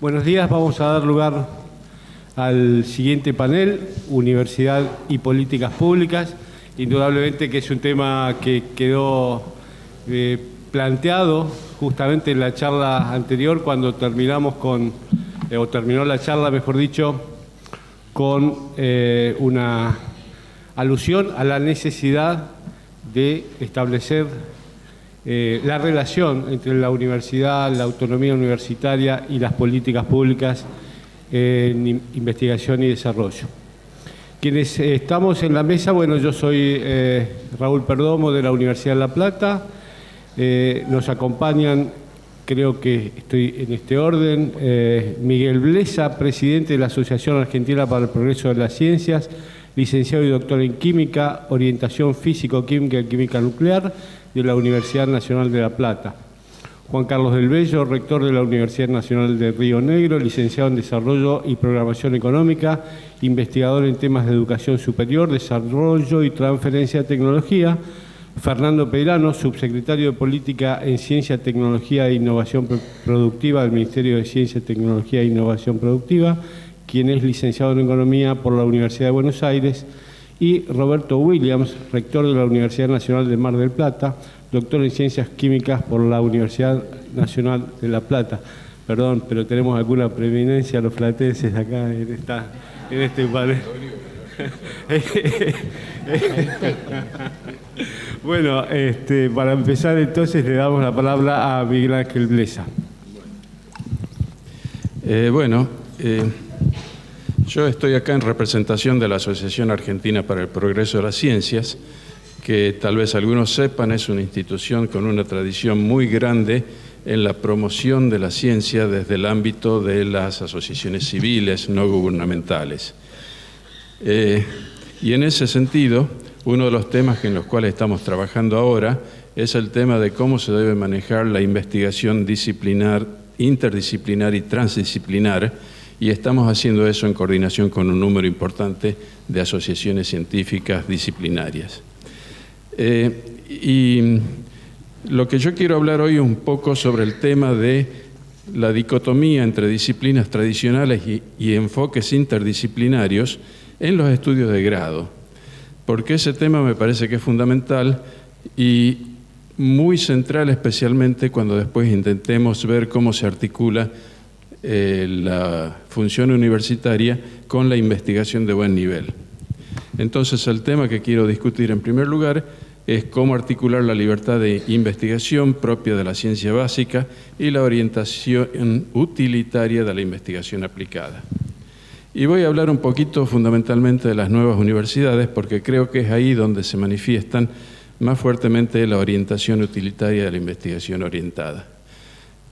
Buenos días, vamos a dar lugar al siguiente panel, Universidad y Políticas Públicas. Indudablemente que es un tema que quedó planteado justamente en la charla anterior cuando terminamos terminó la charla, mejor dicho, con una alusión a la necesidad de establecer la relación entre la universidad, la autonomía universitaria y las políticas públicas en investigación y desarrollo. Quienes estamos en la mesa, bueno, yo soy Raúl Perdomo de la Universidad de La Plata. Nos acompañan, creo que estoy en este orden, Miguel Blesa, presidente de la Asociación Argentina para el Progreso de las Ciencias, licenciado y doctor en Química, orientación físico-química y química nuclear de la Universidad Nacional de La Plata. Juan Carlos del Bello, rector de la Universidad Nacional de Río Negro, licenciado en Desarrollo y Programación Económica, investigador en temas de educación superior, desarrollo y transferencia de tecnología. Fernando Peirano, subsecretario de Política en Ciencia, Tecnología e Innovación Productiva del Ministerio de Ciencia, Tecnología e Innovación Productiva, quien es licenciado en Economía por la Universidad de Buenos Aires, y Roberto Williams, rector de la Universidad Nacional de Mar del Plata, doctor en Ciencias Químicas por la Universidad Nacional de La Plata. Perdón, pero tenemos alguna preeminencia los platenses acá en este panel. Bueno, para empezar entonces le damos la palabra a Miguel Ángel Blesa. Yo estoy acá en representación de la Asociación Argentina para el Progreso de las Ciencias, que tal vez algunos sepan es una institución con una tradición muy grande en la promoción de la ciencia desde el ámbito de las asociaciones civiles no gubernamentales. Y en ese sentido, uno de los temas en los cuales estamos trabajando ahora es el tema de cómo se debe manejar la investigación disciplinar, interdisciplinar y transdisciplinar, y estamos haciendo eso en coordinación con un número importante de asociaciones científicas disciplinarias. Y lo que yo quiero hablar hoy es un poco sobre el tema de la dicotomía entre disciplinas tradicionales y enfoques interdisciplinarios en los estudios de grado, porque ese tema me parece que es fundamental y muy central, especialmente cuando después intentemos ver cómo se articula la función universitaria con la investigación de buen nivel. Entonces, el tema que quiero discutir en primer lugar es cómo articular la libertad de investigación propia de la ciencia básica y la orientación utilitaria de la investigación aplicada. Y voy a hablar un poquito fundamentalmente de las nuevas universidades, porque creo que es ahí donde se manifiestan más fuertemente la orientación utilitaria de la investigación orientada.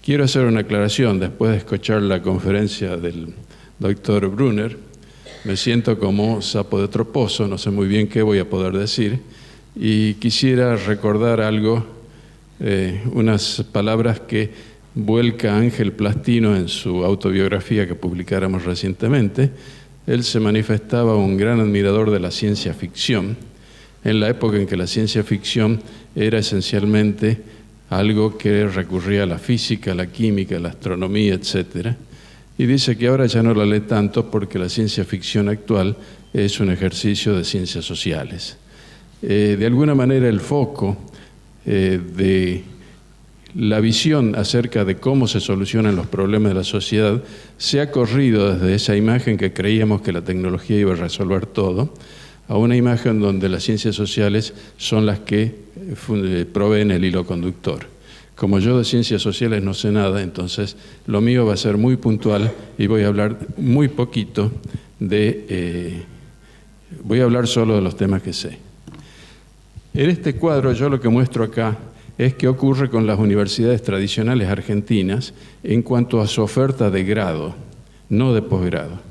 Quiero hacer una aclaración. Después de escuchar la conferencia del doctor Brunner, me siento como sapo de otro pozo, no sé muy bien qué voy a poder decir, y quisiera recordar algo, unas palabras que vuelca Ángel Plastino en su autobiografía que publicáramos recientemente. Él se manifestaba un gran admirador de la ciencia ficción, en la época en que la ciencia ficción era esencialmente algo que recurría a la física, a la química, a la astronomía, etc. Y dice que ahora ya no la lee tanto porque la ciencia ficción actual es un ejercicio de ciencias sociales. De alguna manera el foco de la visión acerca de cómo se solucionan los problemas de la sociedad se ha corrido desde esa imagen que creíamos que la tecnología iba a resolver todo, a una imagen donde las ciencias sociales son las que proveen el hilo conductor. Como yo de ciencias sociales no sé nada, entonces lo mío va a ser muy puntual y voy a hablar muy poquito voy a hablar solo de los temas que sé. En este cuadro yo lo que muestro acá es qué ocurre con las universidades tradicionales argentinas en cuanto a su oferta de grado, no de posgrado.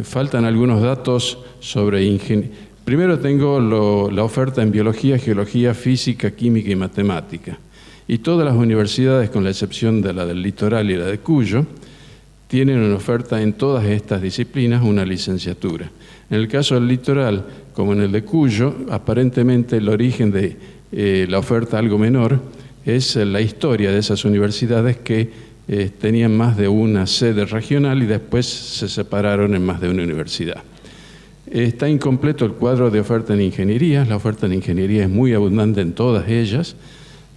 Faltan algunos datos sobre ingeniería. Primero tengo la oferta en biología, geología, física, química y matemática. Y todas las universidades, con la excepción de la del Litoral y la de Cuyo, tienen una oferta en todas estas disciplinas, una licenciatura. En el caso del Litoral, como en el de Cuyo, aparentemente el origen de la oferta algo menor es la historia de esas universidades que tenían más de una sede regional y después se separaron en más de una universidad. Está incompleto el cuadro de oferta en ingeniería. La oferta en ingeniería es muy abundante en todas ellas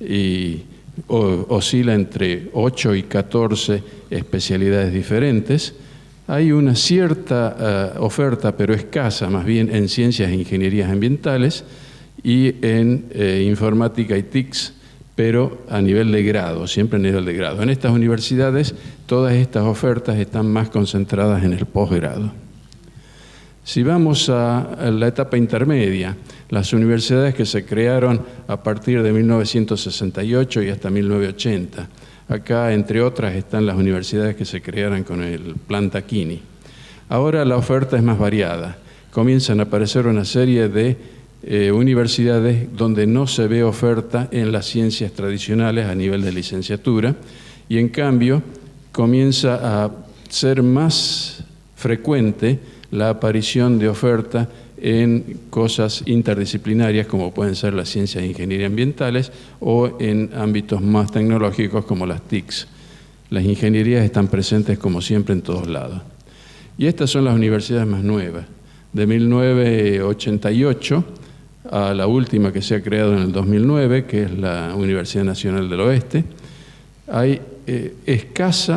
y oscila entre 8 y 14 especialidades diferentes. Hay una cierta oferta, pero escasa, más bien en ciencias e ingenierías ambientales y en informática y TICs, pero a nivel de grado, siempre a nivel de grado. En estas universidades, todas estas ofertas están más concentradas en el posgrado. Si vamos a la etapa intermedia, las universidades que se crearon a partir de 1968 y hasta 1980. Acá, entre otras, están las universidades que se crearon con el Plan Tacchini. Ahora la oferta es más variada. Comienzan a aparecer una serie de universidades donde no se ve oferta en las ciencias tradicionales a nivel de licenciatura y, en cambio, comienza a ser más frecuente la aparición de oferta en cosas interdisciplinarias como pueden ser las ciencias de ingeniería ambientales o en ámbitos más tecnológicos como las TICs. Las ingenierías están presentes como siempre en todos lados. Y estas son las universidades más nuevas. De 1988 a la última que se ha creado en el 2009, que es la Universidad Nacional del Oeste, hay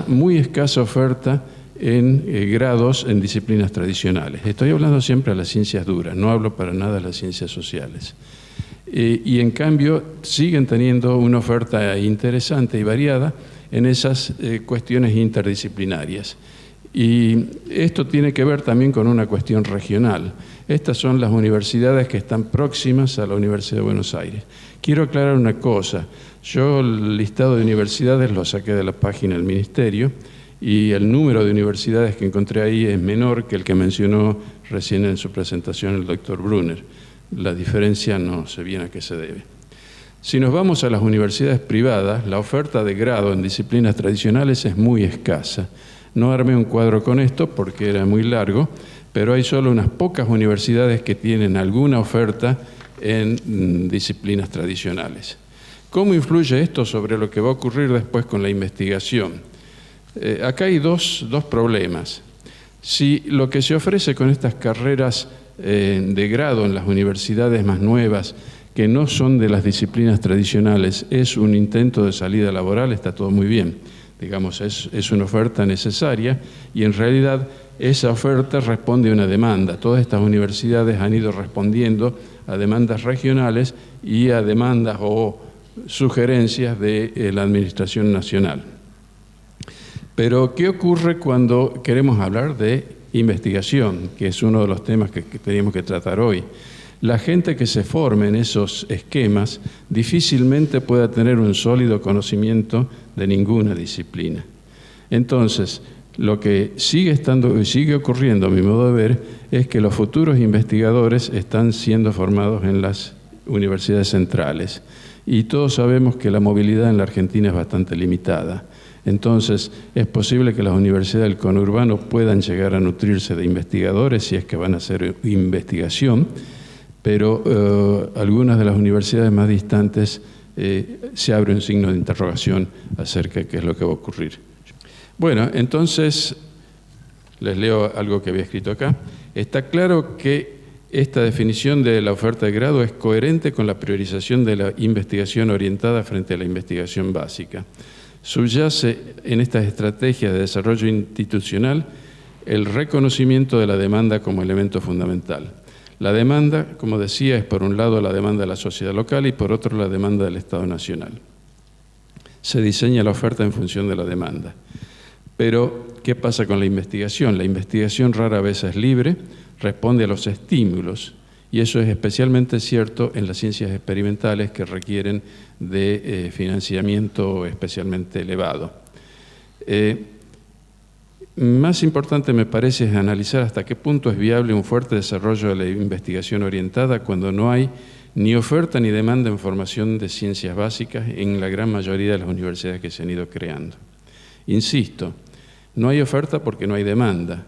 muy escasa oferta en grados en disciplinas tradicionales. Estoy hablando siempre de las ciencias duras, no hablo para nada de las ciencias sociales. Y en cambio siguen teniendo una oferta interesante y variada en esas cuestiones interdisciplinarias. Y esto tiene que ver también con una cuestión regional. Estas son las universidades que están próximas a la Universidad de Buenos Aires. Quiero aclarar una cosa. Yo el listado de universidades lo saqué de la página del Ministerio y el número de universidades que encontré ahí es menor que el que mencionó recién en su presentación el doctor Brunner. La diferencia no sé bien a qué se debe. Si nos vamos a las universidades privadas, la oferta de grado en disciplinas tradicionales es muy escasa. No armé un cuadro con esto porque era muy largo, pero hay solo unas pocas universidades que tienen alguna oferta en disciplinas tradicionales. ¿Cómo influye esto sobre lo que va a ocurrir después con la investigación? Acá hay dos problemas. Si lo que se ofrece con estas carreras de grado en las universidades más nuevas, que no son de las disciplinas tradicionales, es un intento de salida laboral, está todo muy bien. Digamos, es una oferta necesaria y en realidad esa oferta responde a una demanda. Todas estas universidades han ido respondiendo a demandas regionales y a demandas o sugerencias de la Administración Nacional. Pero, ¿qué ocurre cuando queremos hablar de investigación, que es uno de los temas que tenemos que tratar hoy? La gente que se forme en esos esquemas difícilmente pueda tener un sólido conocimiento de ninguna disciplina. Entonces, lo que sigue ocurriendo, a mi modo de ver, es que los futuros investigadores están siendo formados en las universidades centrales. Y todos sabemos que la movilidad en la Argentina es bastante limitada. Entonces, es posible que las universidades del conurbano puedan llegar a nutrirse de investigadores si es que van a hacer investigación, pero algunas de las universidades más distantes se abre un signo de interrogación acerca de qué es lo que va a ocurrir. Bueno, entonces, les leo algo que había escrito acá. Está claro que esta definición de la oferta de grado es coherente con la priorización de la investigación orientada frente a la investigación básica. Subyace en estas estrategias de desarrollo institucional el reconocimiento de la demanda como elemento fundamental. La demanda, como decía, es por un lado la demanda de la sociedad local y por otro la demanda del Estado Nacional. Se diseña la oferta en función de la demanda. Pero, ¿qué pasa con la investigación? La investigación rara vez es libre, responde a los estímulos, y eso es especialmente cierto en las ciencias experimentales que requieren de financiamiento especialmente elevado. Más importante me parece es analizar hasta qué punto es viable un fuerte desarrollo de la investigación orientada cuando no hay ni oferta ni demanda en formación de ciencias básicas en la gran mayoría de las universidades que se han ido creando. Insisto, no hay oferta porque no hay demanda.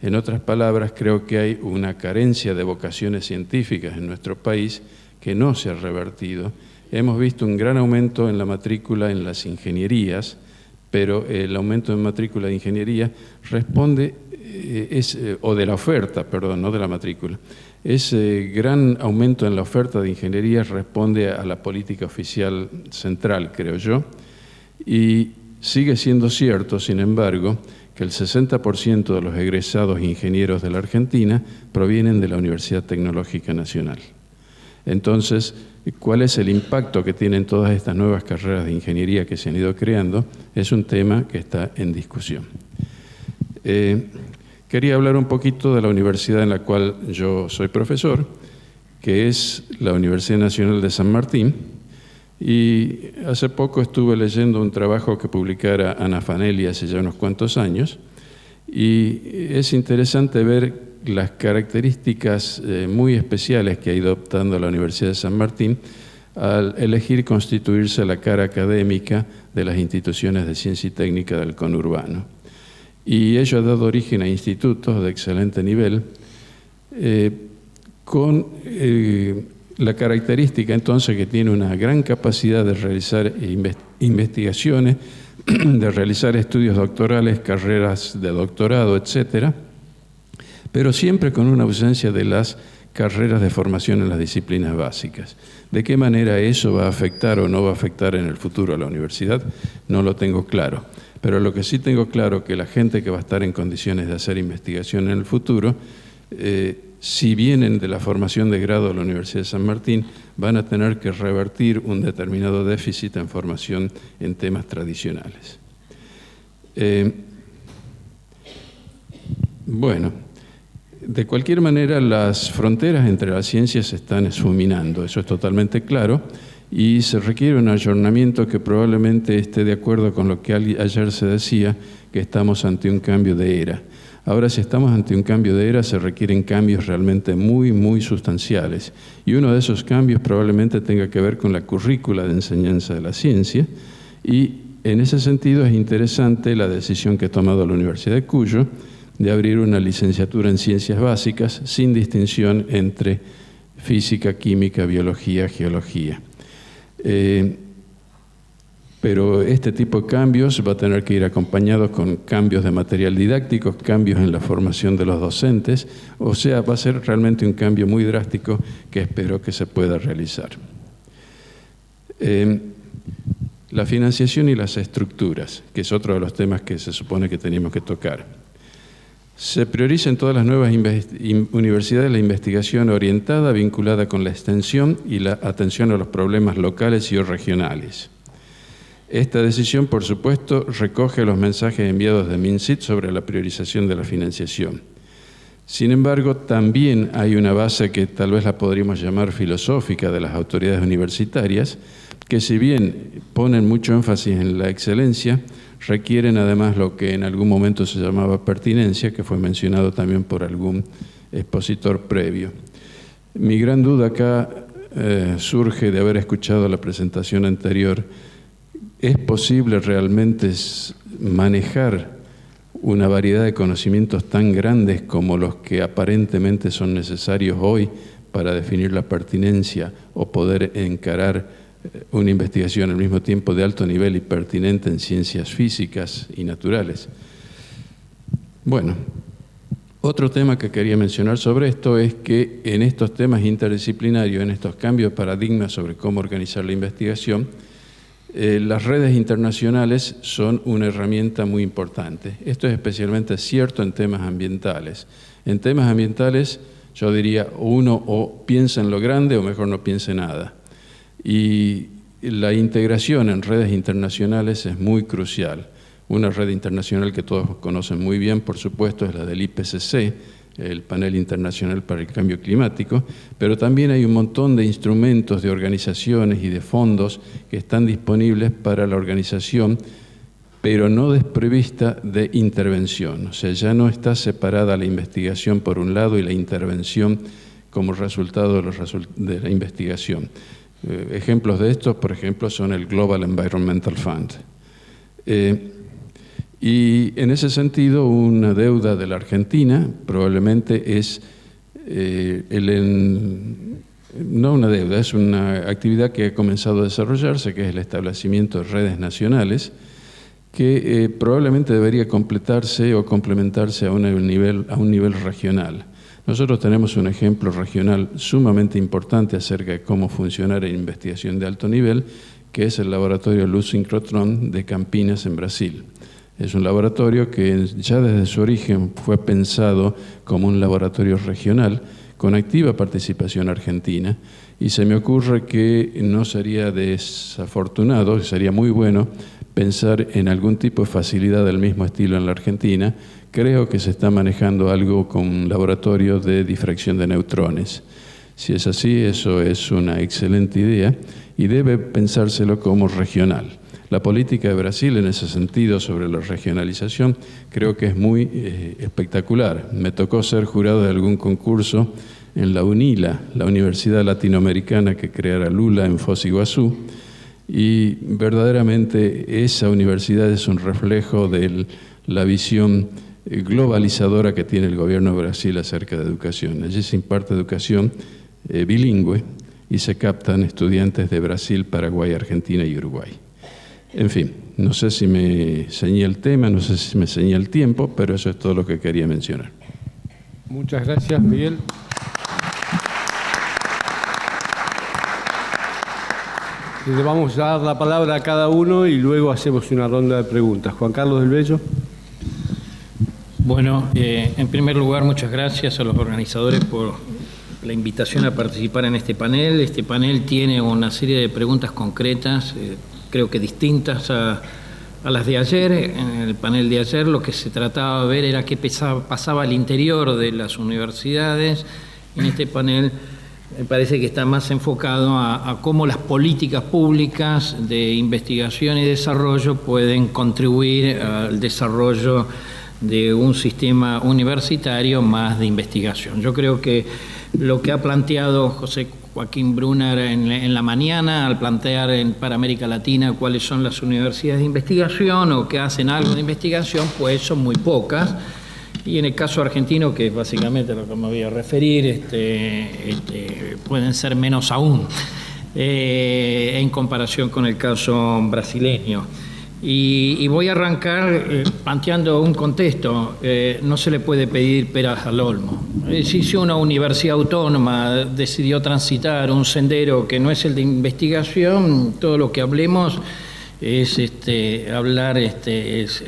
En otras palabras, creo que hay una carencia de vocaciones científicas en nuestro país que no se ha revertido. Hemos visto un gran aumento en la matrícula en las ingenierías, pero el aumento en matrícula de ingeniería responde, o de la oferta, perdón, no de la matrícula. Ese gran aumento en la oferta de ingeniería responde a la política oficial central, creo yo, y sigue siendo cierto, sin embargo, que el 60% de los egresados ingenieros de la Argentina provienen de la Universidad Tecnológica Nacional. Entonces, ¿cuál es el impacto que tienen todas estas nuevas carreras de ingeniería que se han ido creando? Es un tema que está en discusión. Quería hablar un poquito de la universidad en la cual yo soy profesor, que es la Universidad Nacional de San Martín, y hace poco estuve leyendo un trabajo que publicara Ana Fanelli hace ya unos cuantos años, y es interesante ver las características muy especiales que ha ido adoptando la Universidad de San Martín al elegir constituirse la cara académica de las instituciones de ciencia y técnica del conurbano. Y ello ha dado origen a institutos de excelente nivel, con la característica entonces que tiene una gran capacidad de realizar investigaciones, de realizar estudios doctorales, carreras de doctorado, etcétera, pero siempre con una ausencia de las carreras de formación en las disciplinas básicas. ¿De qué manera eso va a afectar o no va a afectar en el futuro a la universidad? No lo tengo claro. Pero lo que sí tengo claro es que la gente que va a estar en condiciones de hacer investigación en el futuro, si vienen de la formación de grado de la Universidad de San Martín, van a tener que revertir un determinado déficit en formación en temas tradicionales. Bueno, de cualquier manera, las fronteras entre las ciencias se están esfuminando, eso es totalmente claro, y se requiere un ayornamiento que probablemente esté de acuerdo con lo que ayer se decía, que estamos ante un cambio de era. Ahora, si estamos ante un cambio de era, se requieren cambios realmente muy, muy sustanciales. Y uno de esos cambios probablemente tenga que ver con la currícula de enseñanza de la ciencia. Y en ese sentido es interesante la decisión que ha tomado la Universidad de Cuyo de abrir una licenciatura en ciencias básicas sin distinción entre física, química, biología, geología. Pero este tipo de cambios va a tener que ir acompañados con cambios de material didáctico, cambios en la formación de los docentes, o sea, va a ser realmente un cambio muy drástico que espero que se pueda realizar. La financiación y las estructuras, que es otro de los temas que se supone que teníamos que tocar. Se prioriza en todas las nuevas universidades la investigación orientada, vinculada con la extensión y la atención a los problemas locales y o regionales. Esta decisión, por supuesto, recoge los mensajes enviados de MinSIT sobre la priorización de la financiación. Sin embargo, también hay una base que tal vez la podríamos llamar filosófica de las autoridades universitarias, que si bien ponen mucho énfasis en la excelencia, requieren además lo que en algún momento se llamaba pertinencia, que fue mencionado también por algún expositor previo. Mi gran duda acá surge de haber escuchado la presentación anterior. ¿Es posible realmente manejar una variedad de conocimientos tan grandes como los que aparentemente son necesarios hoy para definir la pertinencia o poder encarar una investigación al mismo tiempo de alto nivel y pertinente en ciencias físicas y naturales? Bueno, otro tema que quería mencionar sobre esto es que en estos temas interdisciplinarios, en estos cambios de paradigma sobre cómo organizar la investigación, las redes internacionales son una herramienta muy importante. Esto es especialmente cierto en temas ambientales. En temas ambientales, yo diría, uno o piensa en lo grande o mejor no piense nada. Y la integración en redes internacionales es muy crucial. Una red internacional que todos conocen muy bien, por supuesto, es la del IPCC, el Panel Internacional para el Cambio Climático, pero también hay un montón de instrumentos, de organizaciones y de fondos que están disponibles para la organización, pero no desprovista de intervención. O sea, ya no está separada la investigación por un lado y la intervención como resultado de la investigación. Ejemplos de estos, por ejemplo, son el Global Environmental Fund. Y en ese sentido, una deuda de la Argentina probablemente es, no una deuda, es una actividad que ha comenzado a desarrollarse, que es el establecimiento de redes nacionales, que probablemente debería completarse o complementarse a un nivel regional. Nosotros tenemos un ejemplo regional sumamente importante acerca de cómo funcionar en investigación de alto nivel, que es el laboratorio Luz Sincrotrón de Campinas en Brasil. Es un laboratorio que ya desde su origen fue pensado como un laboratorio regional con activa participación argentina, y se me ocurre que no sería desafortunado, sería muy bueno pensar en algún tipo de facilidad del mismo estilo en la Argentina. Creo que se está manejando algo con un laboratorio de difracción de neutrones. Si es así, eso es una excelente idea y debe pensárselo como regional. La política de Brasil en ese sentido sobre la regionalización creo que es muy espectacular. Me tocó ser jurado de algún concurso en la UNILA, la Universidad Latinoamericana que creara Lula en Foz do Iguazú, y verdaderamente esa universidad es un reflejo de la visión globalizadora que tiene el gobierno de Brasil acerca de educación. Allí se imparte educación bilingüe y se captan estudiantes de Brasil, Paraguay, Argentina y Uruguay. En fin, no sé si me ceñí el tema, no sé si me ceñí el tiempo, pero eso es todo lo que quería mencionar. Muchas gracias, Miguel. Le vamos a dar la palabra a cada uno y luego hacemos una ronda de preguntas. Juan Carlos del Bello. Bueno, en primer lugar, muchas gracias a los organizadores por la invitación a participar en este panel. Este panel tiene una serie de preguntas concretas, creo que distintas a las de ayer. En el panel de ayer lo que se trataba de ver era qué pasaba al interior de las universidades. En este panel me parece que está más enfocado a cómo las políticas públicas de investigación y desarrollo pueden contribuir al desarrollo de un sistema universitario más de investigación. Yo creo que lo que ha planteado José Joaquín Brunner en la mañana, al plantear para América Latina cuáles son las universidades de investigación o que hacen algo de investigación, pues son muy pocas. Y en el caso argentino, que es básicamente lo que me voy a referir, pueden ser menos aún en comparación con el caso brasileño. Y voy a arrancar planteando un contexto. No se le puede pedir peras al olmo. Si una universidad autónoma decidió transitar un sendero que no es el de investigación, todo lo que hablemos es hablar es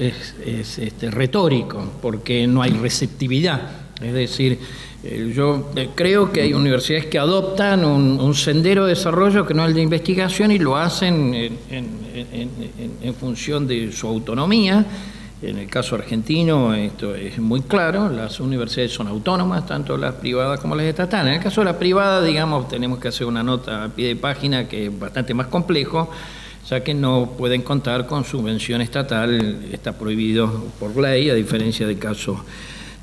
retórico, porque no hay receptividad. Es decir, yo creo que hay universidades que adoptan un sendero de desarrollo que no es el de investigación y lo hacen en función de su autonomía. En el caso argentino esto es muy claro, las universidades son autónomas, tanto las privadas como las estatales. En el caso de la privada, digamos, tenemos que hacer una nota a pie de página que es bastante más complejo, ya que no pueden contar con subvención estatal, está prohibido por ley, a diferencia del caso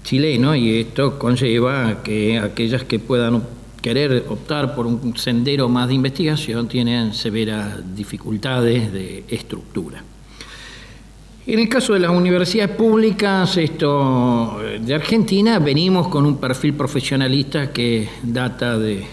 chileno, y esto conlleva que aquellas que puedan querer optar por un sendero más de investigación tienen severas dificultades de estructura. En el caso de las universidades públicas de Argentina, venimos con un perfil profesionalista que data del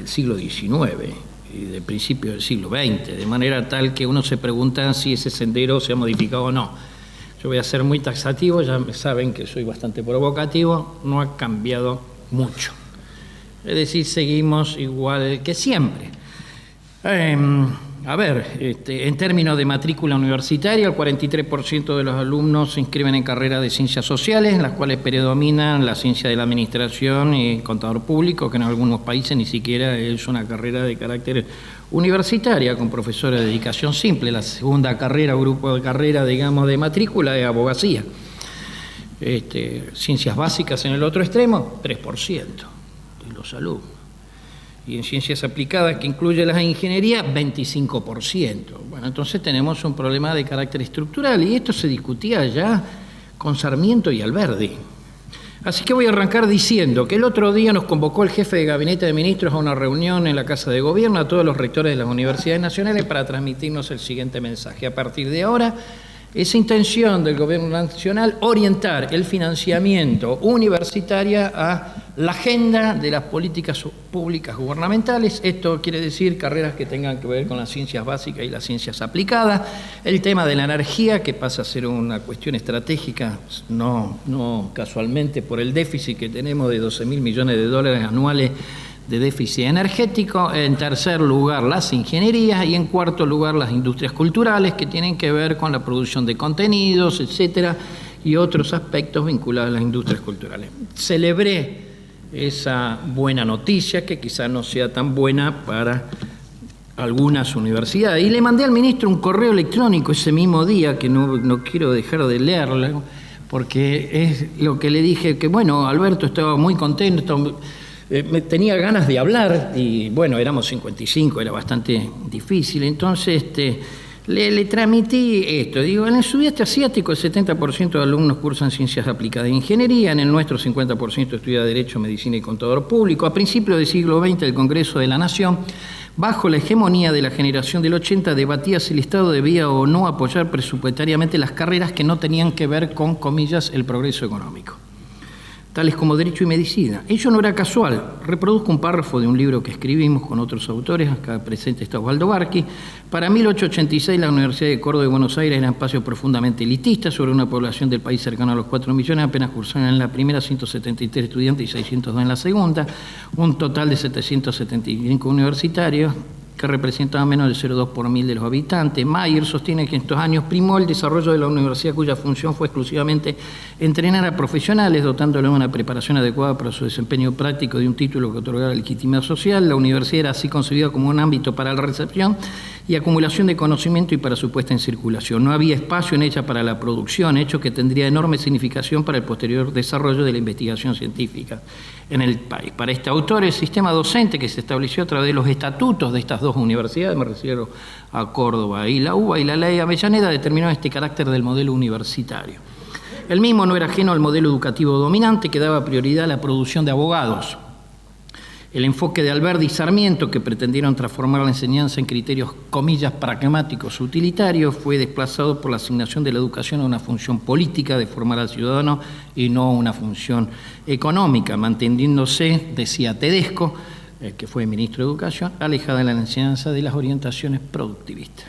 siglo XIX y del principio del siglo XX, de manera tal que uno se pregunta si ese sendero se ha modificado o no. Yo voy a ser muy taxativo, ya saben que soy bastante provocativo, no ha cambiado mucho. Es decir, seguimos igual que siempre. En términos de matrícula universitaria, el 43% de los alumnos se inscriben en carreras de ciencias sociales, en las cuales predominan la ciencia de la administración y contador público, que en algunos países ni siquiera es una carrera de carácter universitaria, con profesores de dedicación simple. La segunda carrera, grupo de carrera, digamos, de matrícula es abogacía. Ciencias básicas en el otro extremo, 3% de los alumnos. Y en ciencias aplicadas, que incluye las ingenierías, 25%. Bueno, entonces tenemos un problema de carácter estructural, y esto se discutía ya con Sarmiento y Alberdi. Así que voy a arrancar diciendo que el otro día nos convocó el jefe de Gabinete de Ministros a una reunión en la Casa de Gobierno a todos los rectores de las universidades nacionales para transmitirnos el siguiente mensaje. A partir de ahora, esa intención del gobierno nacional orientar el financiamiento universitario a la agenda de las políticas públicas gubernamentales. Esto quiere decir carreras que tengan que ver con las ciencias básicas y las ciencias aplicadas, el tema de la energía, que pasa a ser una cuestión estratégica, no casualmente por el déficit que tenemos de 12.000 millones de dólares anuales de déficit energético. En tercer lugar, las ingenierías, y en cuarto lugar, las industrias culturales, que tienen que ver con la producción de contenidos, etcétera, y otros aspectos vinculados a las industrias culturales. Celebré esa buena noticia, que quizás no sea tan buena para algunas universidades, y le mandé al ministro un correo electrónico ese mismo día, que no quiero dejar de leerlo, porque es lo que le dije, que bueno, Alberto estaba muy contento, tenía ganas de hablar, y bueno, éramos 55, era bastante difícil. Entonces le transmití esto. Digo, en el sudeste asiático el 70% de alumnos cursan ciencias aplicadas de ingeniería, en el nuestro 50% estudia Derecho, Medicina y Contador Público. A principios del siglo XX, el Congreso de la Nación, bajo la hegemonía de la generación del 80, debatía si el Estado debía o no apoyar presupuestariamente las carreras que no tenían que ver con, comillas, el progreso económico, tales como Derecho y Medicina. Ello no era casual. Reproduzco un párrafo de un libro que escribimos con otros autores, acá presente está Osvaldo Barqui. Para 1886 la Universidad de Córdoba y Buenos Aires era un espacio profundamente elitista sobre una población del país cercana a los 4 millones, apenas cursaron en la primera 173 estudiantes y 602 en la segunda, un total de 775 universitarios, que representaban menos del 0,2 por mil de los habitantes. Mayer sostiene que en estos años primó el desarrollo de la universidad, cuya función fue exclusivamente entrenar a profesionales, dotándoles de una preparación adecuada para su desempeño práctico de un título que otorgara legitimidad social. La universidad era así concebida como un ámbito para la recepción y acumulación de conocimiento y para su puesta en circulación. No había espacio en ella para la producción, hecho que tendría enorme significación para el posterior desarrollo de la investigación científica en el país. Para este autor, el sistema docente que se estableció a través de los estatutos de estas dos universidades, me refiero a Córdoba y la UBA, y la ley Avellaneda, determinó este carácter del modelo universitario. El mismo no era ajeno al modelo educativo dominante, que daba prioridad a la producción de abogados. El enfoque de Alberdi y Sarmiento, que pretendieron transformar la enseñanza en criterios, comillas, pragmáticos utilitarios, fue desplazado por la asignación de la educación a una función política de formar al ciudadano y no una función económica, manteniéndose, decía Tedesco, que fue ministro de Educación, alejada de la enseñanza de las orientaciones productivistas.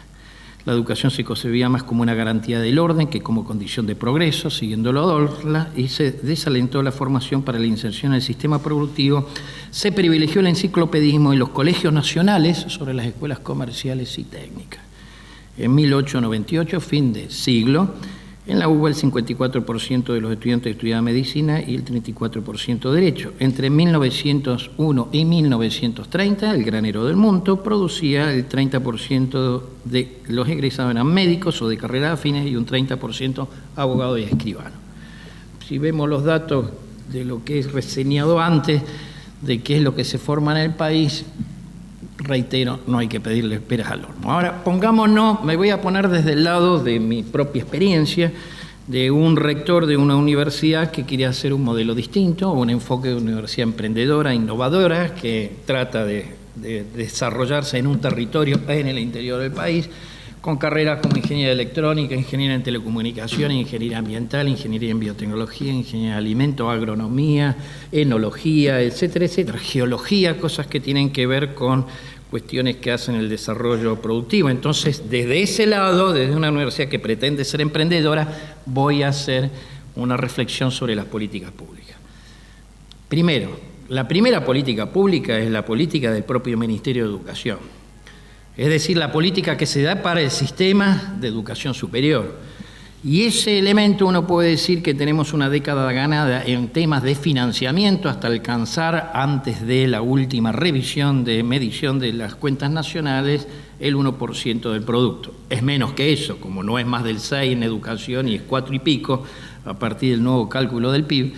La educación se concebía más como una garantía del orden que como condición de progreso, siguiendo a Adorla, y se desalentó la formación para la inserción en el sistema productivo. Se privilegió el enciclopedismo y los colegios nacionales sobre las escuelas comerciales y técnicas. En 1898, fin de siglo, en la UBA el 54% de los estudiantes estudiaba medicina y el 34% derecho. Entre 1901 y 1930, el granero del mundo producía el 30% de los egresados eran médicos o de carreras afines y un 30% abogados y escribanos. Si vemos los datos de lo que es reseñado antes, de qué es lo que se forma en el país, reitero, no hay que pedirle peras al horno. Ahora, pongámonos, me voy a poner desde el lado de mi propia experiencia, de un rector de una universidad que quiere hacer un modelo distinto, un enfoque de universidad emprendedora, innovadora, que trata de desarrollarse en un territorio en el interior del país, con carreras como ingeniería electrónica, ingeniería en telecomunicaciones, ingeniería ambiental, ingeniería en biotecnología, ingeniería de alimentos, agronomía, enología, etcétera, etcétera, geología, cosas que tienen que ver con cuestiones que hacen el desarrollo productivo. Entonces, desde ese lado, desde una universidad que pretende ser emprendedora, voy a hacer una reflexión sobre las políticas públicas. Primero, la primera política pública es la política del propio Ministerio de Educación. Es decir, la política que se da para el sistema de educación superior. Y ese elemento uno puede decir que tenemos una década ganada en temas de financiamiento hasta alcanzar, antes de la última revisión de medición de las cuentas nacionales, el 1% del producto. Es menos que eso, como no es más del 6 en educación y es 4 y pico a partir del nuevo cálculo del PIB.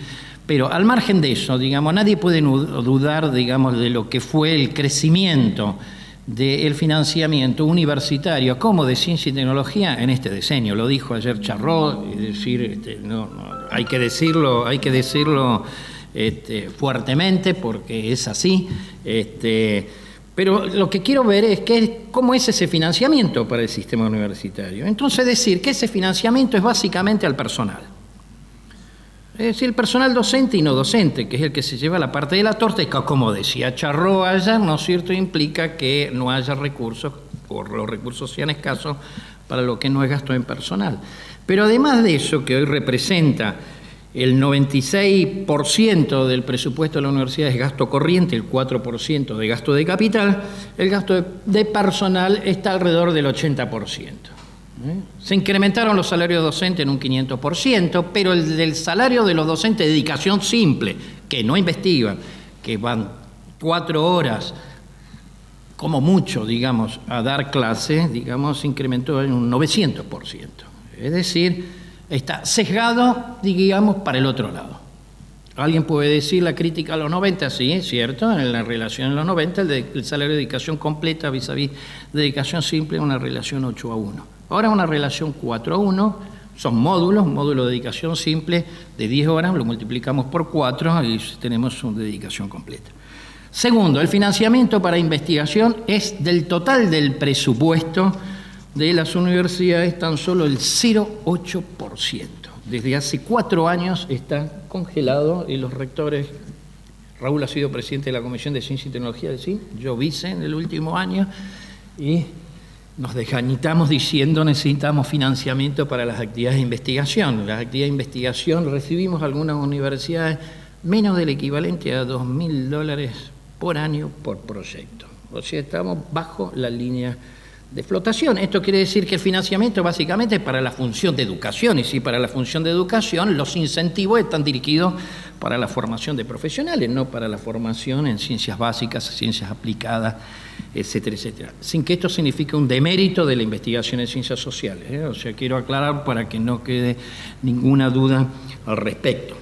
Pero al margen de eso, digamos, nadie puede dudar, digamos, de lo que fue el crecimiento del financiamiento universitario como de ciencia y tecnología en este decenio. Lo dijo ayer Charrot, es decir, hay que decirlo fuertemente porque es así. Pero lo que quiero ver es cómo es ese financiamiento para el sistema universitario. Entonces decir que ese financiamiento es básicamente al personal. Es decir, el personal docente y no docente, que es el que se lleva la parte de la torta, y que, como decía Charró ayer, ¿no es cierto?, implica que no haya recursos, o los recursos sean escasos, para lo que no es gasto en personal. Pero además de eso, que hoy representa el 96% del presupuesto de la universidad es gasto corriente, el 4% de gasto de capital, el gasto de personal está alrededor del 80%. Se incrementaron los salarios docentes en un 500%, pero el del salario de los docentes de dedicación simple, que no investigan, que van 4 horas, como mucho, digamos, a dar clases, digamos, se incrementó en un 900%. Es decir, está sesgado, digamos, para el otro lado. Alguien puede decir la crítica a los 90, sí, es cierto, en la relación en los 90, el salario de dedicación completa vis-a-vis dedicación simple es una relación 8:1. Ahora es una relación 4:1, son módulos, un módulo de dedicación simple de 10 horas, lo multiplicamos por 4 y tenemos una dedicación completa. Segundo, el financiamiento para investigación es del total del presupuesto de las universidades tan solo el 0,8%. Desde hace 4 años está congelado y los rectores, Raúl ha sido presidente de la Comisión de Ciencia y Tecnología del CIN, yo vice en el último año, y nos desgañitamos diciendo necesitamos financiamiento para las actividades de investigación. Las actividades de investigación recibimos algunas universidades menos del equivalente a $2.000 por año por proyecto. O sea, estamos bajo la línea de flotación. Esto quiere decir que el financiamiento básicamente es para la función de educación, y si para la función de educación los incentivos están dirigidos para la formación de profesionales, no para la formación en ciencias básicas, ciencias aplicadas, etcétera, etcétera. Sin que esto signifique un demérito de la investigación en ciencias sociales, ¿eh? O sea, quiero aclarar para que no quede ninguna duda al respecto.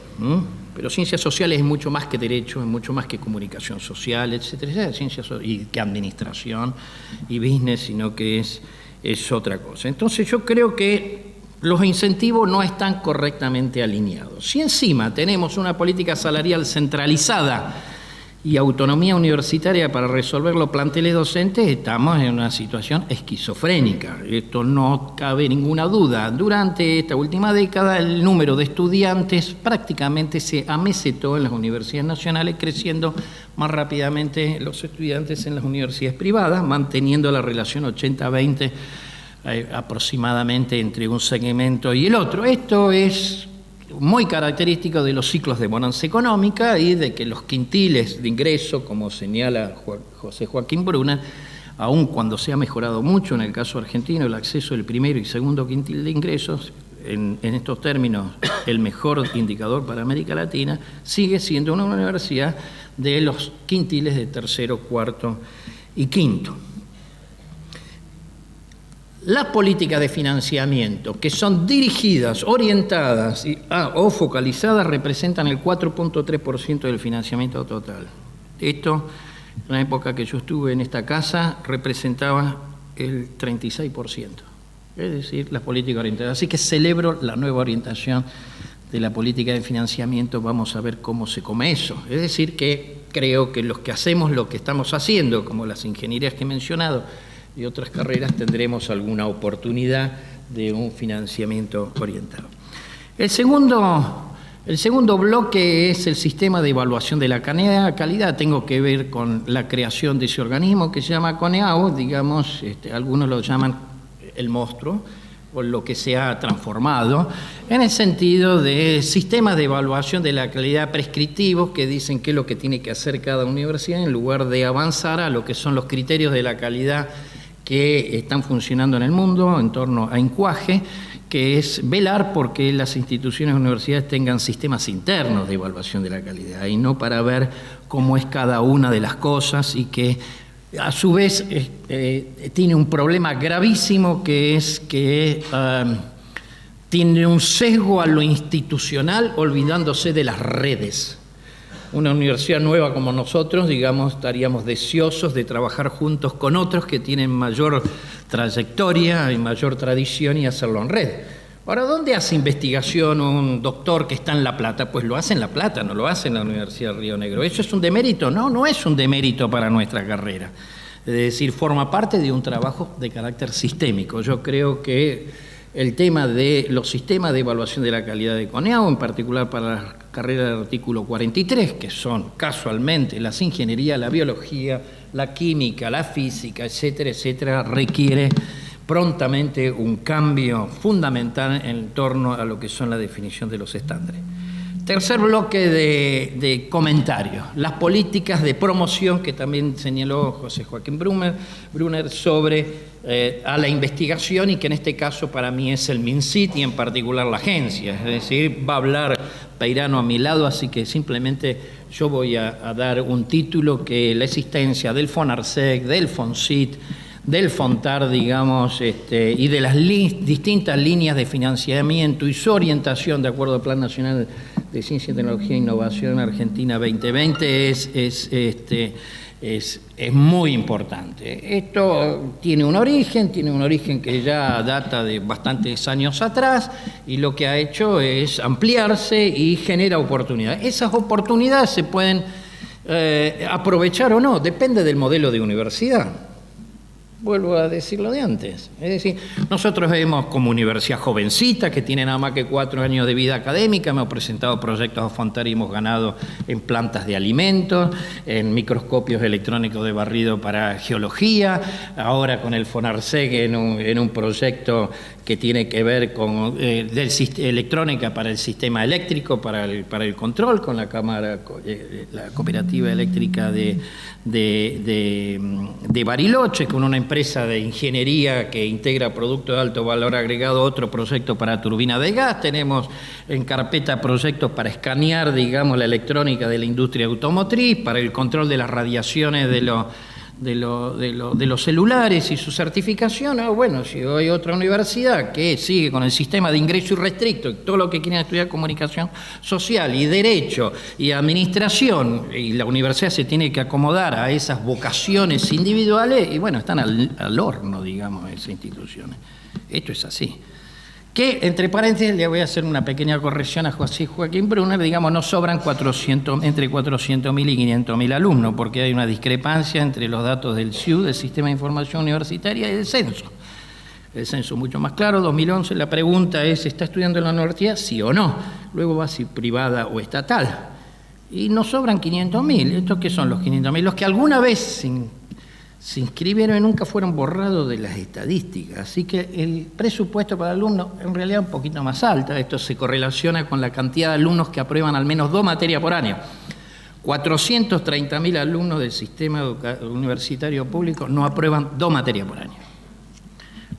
Pero ciencias sociales es mucho más que derecho, es mucho más que comunicación social, etcétera, etcétera, y que administración y business, sino que es otra cosa. Entonces yo creo que los incentivos no están correctamente alineados. Si encima tenemos una política salarial centralizada y autonomía universitaria para resolver los planteles docentes, estamos en una situación esquizofrénica. Esto no cabe ninguna duda. Durante esta última década, el número de estudiantes prácticamente se amesetó en las universidades nacionales, creciendo más rápidamente los estudiantes en las universidades privadas, manteniendo la relación 80-20 aproximadamente entre un segmento y el otro. Esto es muy característico de los ciclos de bonanza económica y de que los quintiles de ingreso, como señala José Joaquín Bruna, aun cuando se ha mejorado mucho en el caso argentino el acceso del primero y segundo quintil de ingresos, en estos términos el mejor indicador para América Latina, sigue siendo una universidad de los quintiles de tercero, cuarto y quinto. Las políticas de financiamiento que son dirigidas, orientadas o focalizadas representan el 4,3% del financiamiento total. Esto, en la época que yo estuve en esta casa, representaba el 36%. Es decir, las políticas orientadas. Así que celebro la nueva orientación de la política de financiamiento. Vamos a ver cómo se come eso. Es decir, que creo que los que hacemos lo que estamos haciendo, como las ingenierías que he mencionado, y otras carreras, tendremos alguna oportunidad de un financiamiento orientado. El segundo bloque es el sistema de evaluación de la calidad. Tengo que ver con la creación de ese organismo que se llama CONEAU, digamos, algunos lo llaman el monstruo, o lo que se ha transformado, en el sentido de sistemas de evaluación de la calidad prescriptivos que dicen qué es lo que tiene que hacer cada universidad en lugar de avanzar a lo que son los criterios de la calidad que están funcionando en el mundo en torno a INCUAGE, que es velar porque las instituciones universidades tengan sistemas internos de evaluación de la calidad y no para ver cómo es cada una de las cosas, y que a su vez tiene un problema gravísimo, que es que tiene un sesgo a lo institucional, olvidándose de las redes. Una universidad nueva como nosotros, digamos, estaríamos deseosos de trabajar juntos con otros que tienen mayor trayectoria y mayor tradición y hacerlo en red. Ahora, ¿dónde hace investigación un doctor que está en La Plata? Pues lo hace en La Plata, no lo hace en la Universidad de Río Negro. ¿Eso es un demérito? No, no es un demérito para nuestra carrera. Es decir, forma parte de un trabajo de carácter sistémico. Yo creo que el tema de los sistemas de evaluación de la calidad de CONEAU, en particular para la carrera del artículo 43, que son casualmente las ingenierías, la biología, la química, la física, etcétera, etcétera, requiere prontamente un cambio fundamental en torno a lo que son la definición de los estándares. Tercer bloque de comentarios, las políticas de promoción que también señaló José Joaquín Brunner sobre a la investigación, y que en este caso para mí es el MinCIT y en particular la agencia. Es decir, va a hablar Peirano a mi lado, así que simplemente yo voy a dar un título que la existencia del FONARSEC, del FONCIT, del FONTAR, digamos, y de las distintas líneas de financiamiento y su orientación de acuerdo al Plan Nacional de Ciencia, Tecnología e Innovación Argentina 2020 es muy importante. Esto tiene un origen que ya data de bastantes años atrás, y lo que ha hecho es ampliarse y genera oportunidades. Esas oportunidades se pueden aprovechar o no, depende del modelo de universidad. Vuelvo a decir lo de antes. Es decir, nosotros vemos como universidad jovencita, que tiene nada más que 4 años de vida académica, hemos presentado proyectos a FONTAR y hemos ganado en plantas de alimentos, en microscopios electrónicos de barrido para geología, ahora con el FONARSEC en un proyecto que tiene que ver con electrónica para el sistema eléctrico, para el control, con la Cámara, la Cooperativa Eléctrica de Bariloche, con una empresa de ingeniería que integra productos de alto valor agregado, otro proyecto para turbina de gas. Tenemos en carpeta proyectos para escanear, digamos, la electrónica de la industria automotriz, para el control de las radiaciones de los celulares y su certificación. Bueno, si hay otra universidad que sigue con el sistema de ingreso irrestricto, todo lo que quieren estudiar comunicación social y derecho y administración, y la universidad se tiene que acomodar a esas vocaciones individuales, y bueno, están al horno, digamos, esas instituciones. Esto es así. Que, entre paréntesis, le voy a hacer una pequeña corrección a José Joaquín Brunner, digamos, no sobran entre 400.000 y 500.000 alumnos, porque hay una discrepancia entre los datos del SIU, del Sistema de Información Universitaria, y del censo. El censo mucho más claro, 2011, la pregunta es, ¿está estudiando en la universidad? Sí o no. Luego va si privada o estatal. Y nos sobran 500.000. ¿Estos qué son los 500.000? Los que alguna vez se inscribieron y nunca fueron borrados de las estadísticas. Así que el presupuesto para alumnos en realidad es un poquito más alto. Esto se correlaciona con la cantidad de alumnos que aprueban al menos 2 materias por año. 430.000 alumnos del sistema universitario público no aprueban 2 materias por año.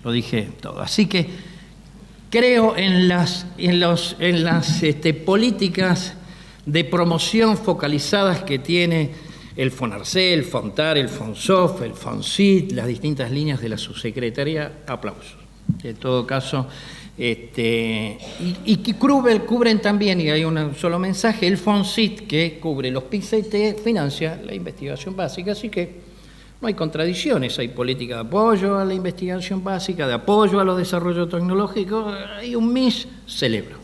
Lo dije todo. Así que creo en las políticas de promoción focalizadas que tiene el FONARSEC, el FONTAR, el FONSOF, el FONCIT, las distintas líneas de la subsecretaría. Aplausos. En todo caso, y que cubren también, y hay un solo mensaje, el FONCIT, que cubre los PICT, financia la investigación básica, así que no hay contradicciones, hay política de apoyo a la investigación básica, de apoyo a los desarrollos tecnológicos, hay un MIS, celebro.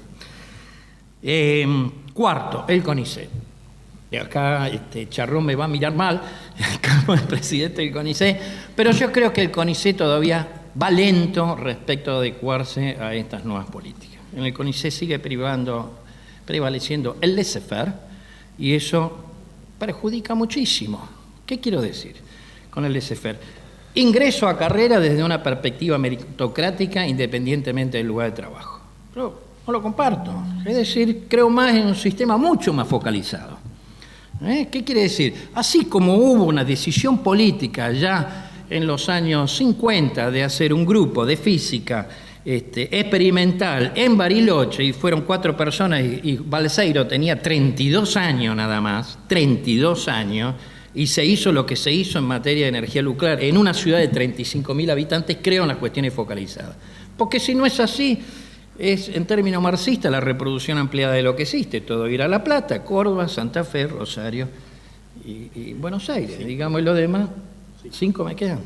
Cuarto, el CONICET. Y acá Charrón me va a mirar mal, como el presidente del CONICET, pero yo creo que el CONICET todavía va lento respecto a adecuarse a estas nuevas políticas. En el CONICET sigue prevaleciendo el laissez-faire, y eso perjudica muchísimo. ¿Qué quiero decir con el laissez-faire? Ingreso a carrera desde una perspectiva meritocrática independientemente del lugar de trabajo. Pero no lo comparto. Es decir, creo más en un sistema mucho más focalizado. ¿Qué quiere decir? Así como hubo una decisión política ya en los años 50 de hacer un grupo de física experimental en Bariloche, y fueron 4 personas, y Balseiro tenía 32 años nada más, 32 años, y se hizo lo que se hizo en materia de energía nuclear en una ciudad de 35.000 habitantes, creo en las cuestiones focalizadas. Porque si no es así, es en términos marxistas la reproducción ampliada de lo que existe. Todo irá a La Plata, Córdoba, Santa Fe, Rosario y Buenos Aires, digamos, y lo demás. 5 me quedan.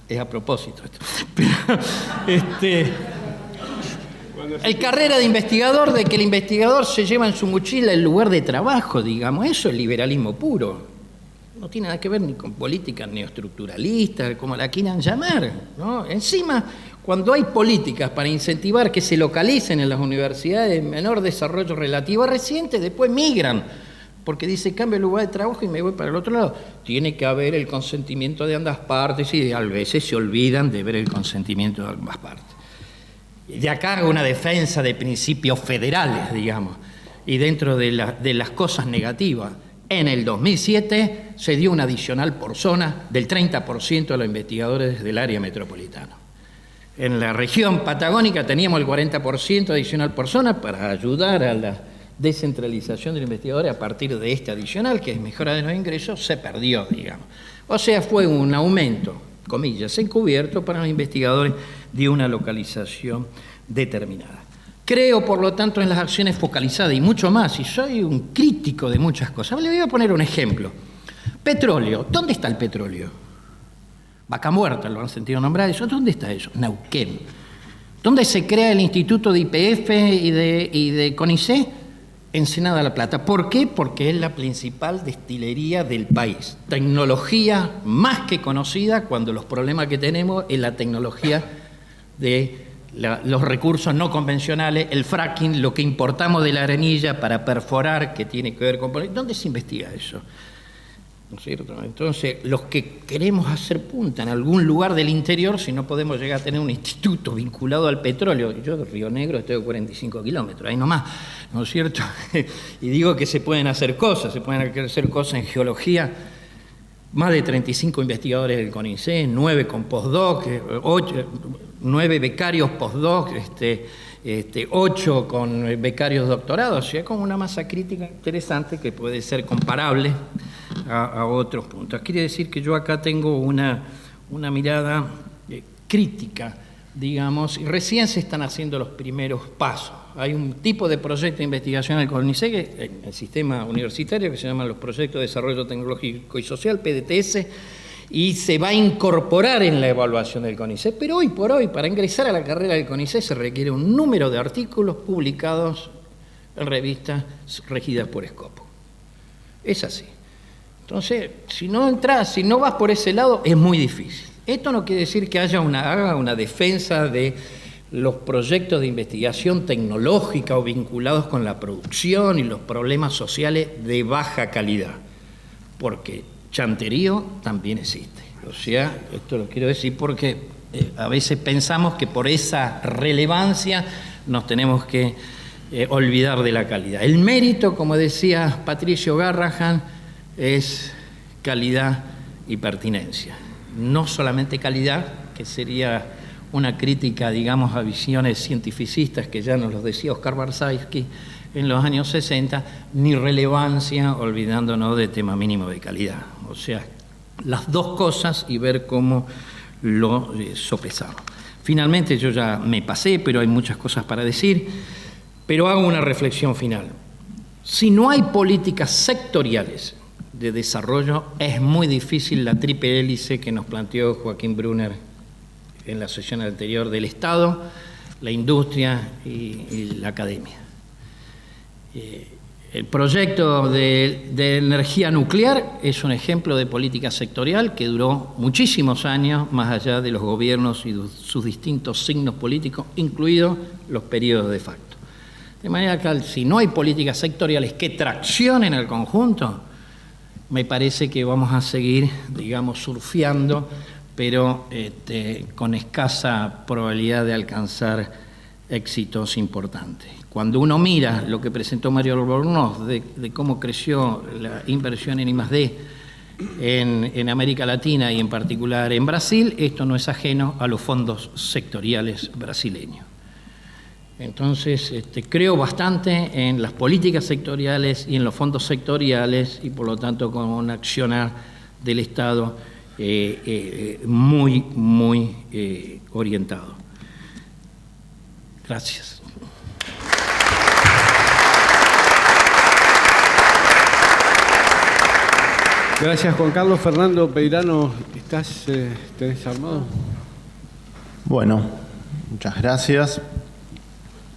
Es a propósito esto. Pero, el carrera de investigador, de que el investigador se lleva en su mochila el lugar de trabajo, digamos, eso es liberalismo puro. no tiene nada que ver ni con políticas neoestructuralistas, como la quieran llamar, ¿no? Encima, cuando hay políticas para incentivar que se localicen en las universidades de menor desarrollo relativo reciente, después migran, porque dice, cambio el lugar de trabajo y me voy para el otro lado. Tiene que haber el consentimiento de ambas partes y a veces se olvidan de ver el consentimiento de ambas partes. De acá hago una defensa de principios federales, digamos, y dentro de las cosas negativas. En el 2007 se dio un adicional por zona del 30% a los investigadores del área metropolitana. En la región patagónica teníamos el 40% adicional por zona para ayudar a la descentralización del investigador. A partir de este adicional, que es mejora de los ingresos, se perdió, digamos. O sea, fue un aumento, comillas, encubierto para los investigadores de una localización determinada. Creo, por lo tanto, en las acciones focalizadas y mucho más, y soy un crítico de muchas cosas. Le voy a poner un ejemplo. Petróleo. ¿Dónde está el petróleo? Vaca Muerta, lo han sentido nombrar eso. ¿Dónde está eso? Neuquén. ¿Dónde se crea el Instituto de YPF y de CONICET? Ensenada La Plata. ¿Por qué? Porque es la principal destilería del país. Tecnología más que conocida, cuando los problemas que tenemos es la tecnología de los recursos no convencionales, el fracking, lo que importamos de la arenilla para perforar, que tiene que ver con... ¿Dónde se investiga eso? ¿No es cierto? Entonces, los que queremos hacer punta en algún lugar del interior, si no podemos llegar a tener un instituto vinculado al petróleo, yo de Río Negro estoy a 45 kilómetros, ahí nomás, ¿no es cierto? Y digo que se pueden hacer cosas en geología. Más de 35 investigadores del CONICET, 9 con postdoc, 9 becarios postdoc, 8 con becarios doctorados, o sea, con una masa crítica interesante que puede ser comparable a otros puntos. Quiere decir que yo acá tengo una mirada crítica, digamos, y recién se están haciendo los primeros pasos. Hay un tipo de proyecto de investigación en el CONICET, en el sistema universitario, que se llaman los Proyectos de Desarrollo Tecnológico y Social, PDTS, y se va a incorporar en la evaluación del CONICET. Pero hoy por hoy, para ingresar a la carrera del CONICET, se requiere un número de artículos publicados en revistas regidas por Escopo. Es así. Entonces, si no vas por ese lado, es muy difícil. Esto no quiere decir que haga una defensa de los proyectos de investigación tecnológica o vinculados con la producción y los problemas sociales de baja calidad, porque chanterío también existe. O sea, esto lo quiero decir porque a veces pensamos que por esa relevancia nos tenemos que olvidar de la calidad. El mérito, como decía Patricio Garrahan, es calidad y pertinencia. No solamente calidad, que sería una crítica, digamos, a visiones cientificistas que ya nos los decía Oscar Barsaisky en los años 60, ni relevancia, olvidándonos de tema mínimo de calidad. O sea, las dos cosas y ver cómo lo sopesamos. Finalmente, yo ya me pasé, pero hay muchas cosas para decir, pero hago una reflexión final. Si no hay políticas sectoriales de desarrollo, es muy difícil la triple hélice que nos planteó Joaquín Brunner en la sesión anterior del Estado, la industria y la academia. El proyecto de energía nuclear es un ejemplo de política sectorial que duró muchísimos años, más allá de los gobiernos y sus distintos signos políticos, incluidos los periodos de facto. De manera que si no hay políticas sectoriales que traccionen al conjunto, me parece que vamos a seguir, digamos, surfeando, pero con escasa probabilidad de alcanzar éxitos importantes. Cuando uno mira lo que presentó Mario Albornoz de cómo creció la inversión en I+D en América Latina y en particular en Brasil, esto no es ajeno a los fondos sectoriales brasileños. Entonces, creo bastante en las políticas sectoriales y en los fondos sectoriales y, por lo tanto, con un accionar del Estado muy orientado. Gracias. Gracias, Juan Carlos. Fernando Peirano, ¿tenés armado? Bueno, muchas gracias.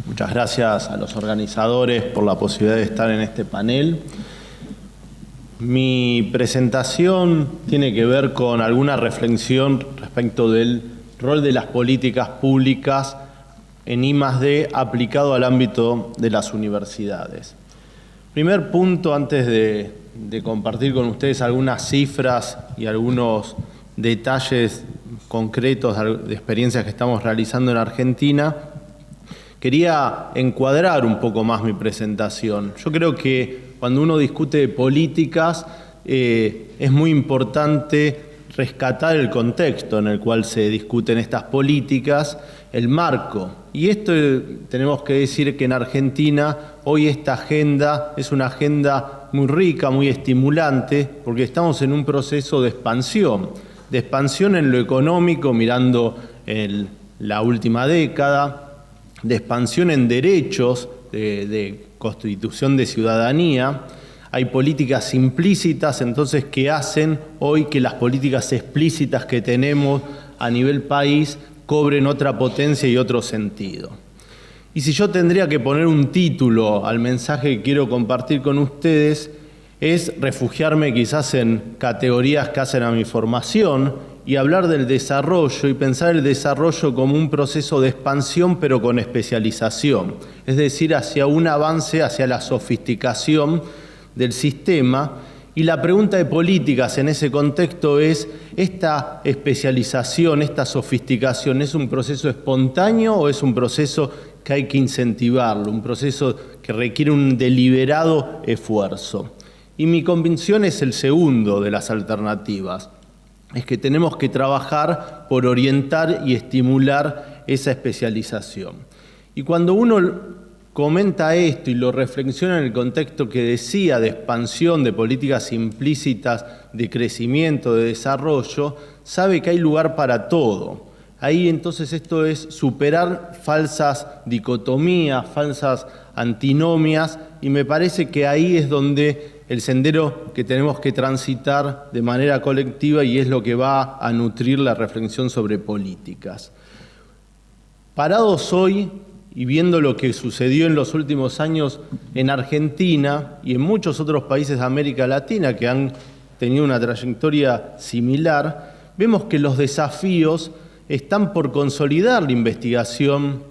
Muchas gracias a los organizadores por la posibilidad de estar en este panel. Mi presentación tiene que ver con alguna reflexión respecto del rol de las políticas públicas en I+D aplicado al ámbito de las universidades. Primer punto, antes de compartir con ustedes algunas cifras y algunos detalles concretos de experiencias que estamos realizando en Argentina, quería encuadrar un poco más mi presentación. Yo creo que cuando uno discute de políticas es muy importante rescatar el contexto en el cual se discuten estas políticas, el marco. Y esto tenemos que decir que en Argentina hoy esta agenda es una agenda muy rica, muy estimulante, porque estamos en un proceso de expansión en lo económico, mirando la última década, de expansión en derechos, de constitución de ciudadanía. Hay políticas implícitas, entonces, que hacen hoy que las políticas explícitas que tenemos a nivel país cobren otra potencia y otro sentido. Y si yo tendría que poner un título al mensaje que quiero compartir con ustedes, es refugiarme quizás en categorías que hacen a mi formación y hablar del desarrollo y pensar el desarrollo como un proceso de expansión pero con especialización, es decir, hacia un avance, hacia la sofisticación del sistema. Y la pregunta de políticas en ese contexto es, ¿esta especialización, esta sofisticación es un proceso espontáneo o es un proceso que hay que incentivarlo, un proceso que requiere un deliberado esfuerzo? Y mi convicción es el segundo de las alternativas, es que tenemos que trabajar por orientar y estimular esa especialización. Y cuando uno comenta esto y lo reflexiona en el contexto que decía de expansión, de políticas implícitas, de crecimiento, de desarrollo, sabe que hay lugar para todo. Ahí entonces esto es superar falsas dicotomías, falsas antinomias, y me parece que ahí es donde el sendero que tenemos que transitar de manera colectiva y es lo que va a nutrir la reflexión sobre políticas. Parados hoy y viendo lo que sucedió en los últimos años en Argentina y en muchos otros países de América Latina que han tenido una trayectoria similar, vemos que los desafíos están por consolidar la investigación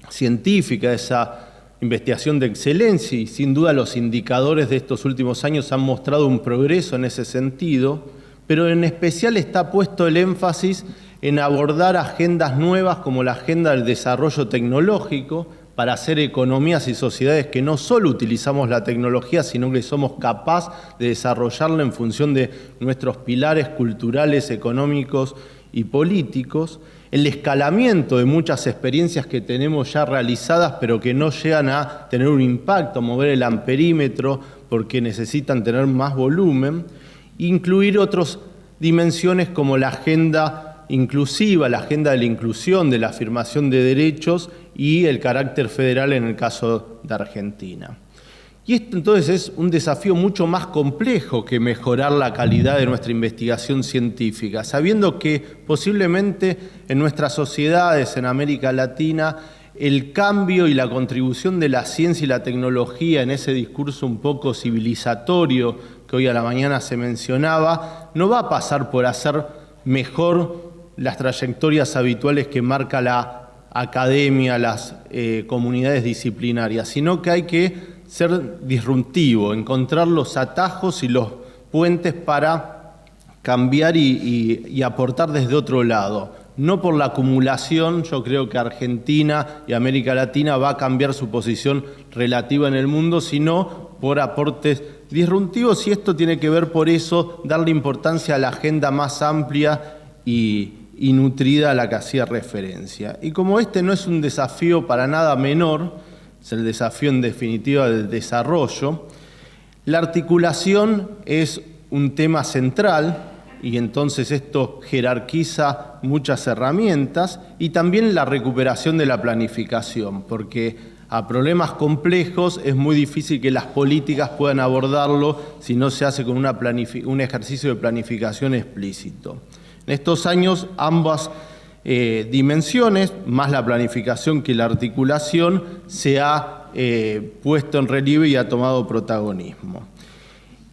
científica, esa investigación de excelencia, y sin duda los indicadores de estos últimos años han mostrado un progreso en ese sentido, pero en especial está puesto el énfasis en abordar agendas nuevas como la agenda del desarrollo tecnológico para hacer economías y sociedades que no solo utilizamos la tecnología, sino que somos capaces de desarrollarla en función de nuestros pilares culturales, económicos y políticos, el escalamiento de muchas experiencias que tenemos ya realizadas pero que no llegan a tener un impacto, mover el amperímetro porque necesitan tener más volumen, incluir otras dimensiones como la agenda inclusiva, la agenda de la inclusión, de la afirmación de derechos y el carácter federal en el caso de Argentina. Y esto entonces es un desafío mucho más complejo que mejorar la calidad de nuestra investigación científica, sabiendo que posiblemente en nuestras sociedades, en América Latina, el cambio y la contribución de la ciencia y la tecnología en ese discurso un poco civilizatorio que hoy a la mañana se mencionaba, no va a pasar por hacer mejor las trayectorias habituales que marca la academia, las comunidades disciplinarias, sino que hay que ser disruptivo, encontrar los atajos y los puentes para cambiar y aportar desde otro lado. No por la acumulación, yo creo que Argentina y América Latina va a cambiar su posición relativa en el mundo, sino por aportes disruptivos, y esto tiene que ver por eso, darle importancia a la agenda más amplia y nutrida a la que hacía referencia. Y como este no es un desafío para nada menor, es el desafío en definitiva del desarrollo, la articulación es un tema central y entonces esto jerarquiza muchas herramientas, y también la recuperación de la planificación, porque a problemas complejos es muy difícil que las políticas puedan abordarlo si no se hace con un ejercicio de planificación explícito. En estos años ambas dimensiones, más la planificación que la articulación, se ha puesto en relieve y ha tomado protagonismo.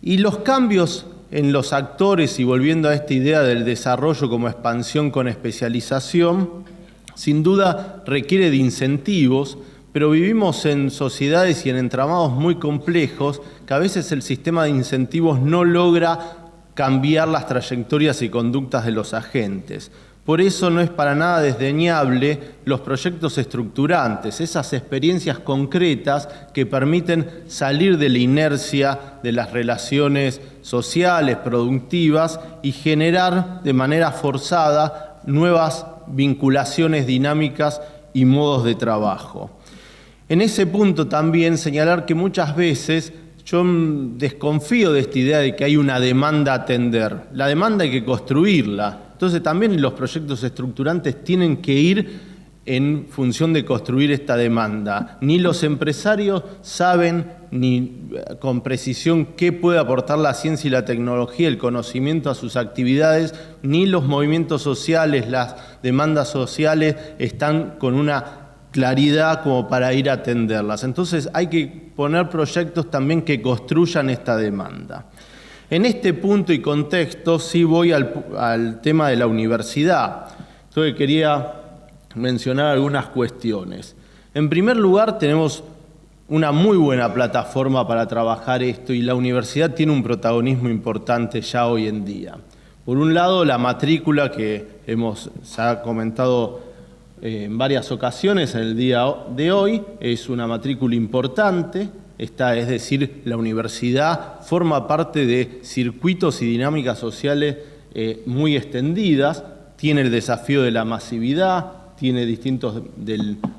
Y los cambios en los actores, y volviendo a esta idea del desarrollo como expansión con especialización, sin duda requiere de incentivos, pero vivimos en sociedades y en entramados muy complejos que a veces el sistema de incentivos no logra cambiar las trayectorias y conductas de los agentes. Por eso no es para nada desdeñable los proyectos estructurantes, esas experiencias concretas que permiten salir de la inercia de las relaciones sociales, productivas, y generar de manera forzada nuevas vinculaciones dinámicas y modos de trabajo. En ese punto también señalar que muchas veces yo desconfío de esta idea de que hay una demanda a atender. La demanda hay que construirla. Entonces también los proyectos estructurantes tienen que ir en función de construir esta demanda. Ni los empresarios saben ni con precisión qué puede aportar la ciencia y la tecnología, el conocimiento a sus actividades, ni los movimientos sociales, las demandas sociales están con una claridad como para ir a atenderlas. Entonces hay que poner proyectos también que construyan esta demanda. En este punto y contexto sí voy al tema de la universidad. Entonces quería mencionar algunas cuestiones. En primer lugar, tenemos una muy buena plataforma para trabajar esto y la universidad tiene un protagonismo importante ya hoy en día. Por un lado, la matrícula que se ha comentado en varias ocasiones en el día de hoy, es una matrícula importante, es decir, la universidad forma parte de circuitos y dinámicas sociales muy extendidas, tiene el desafío de la masividad, tiene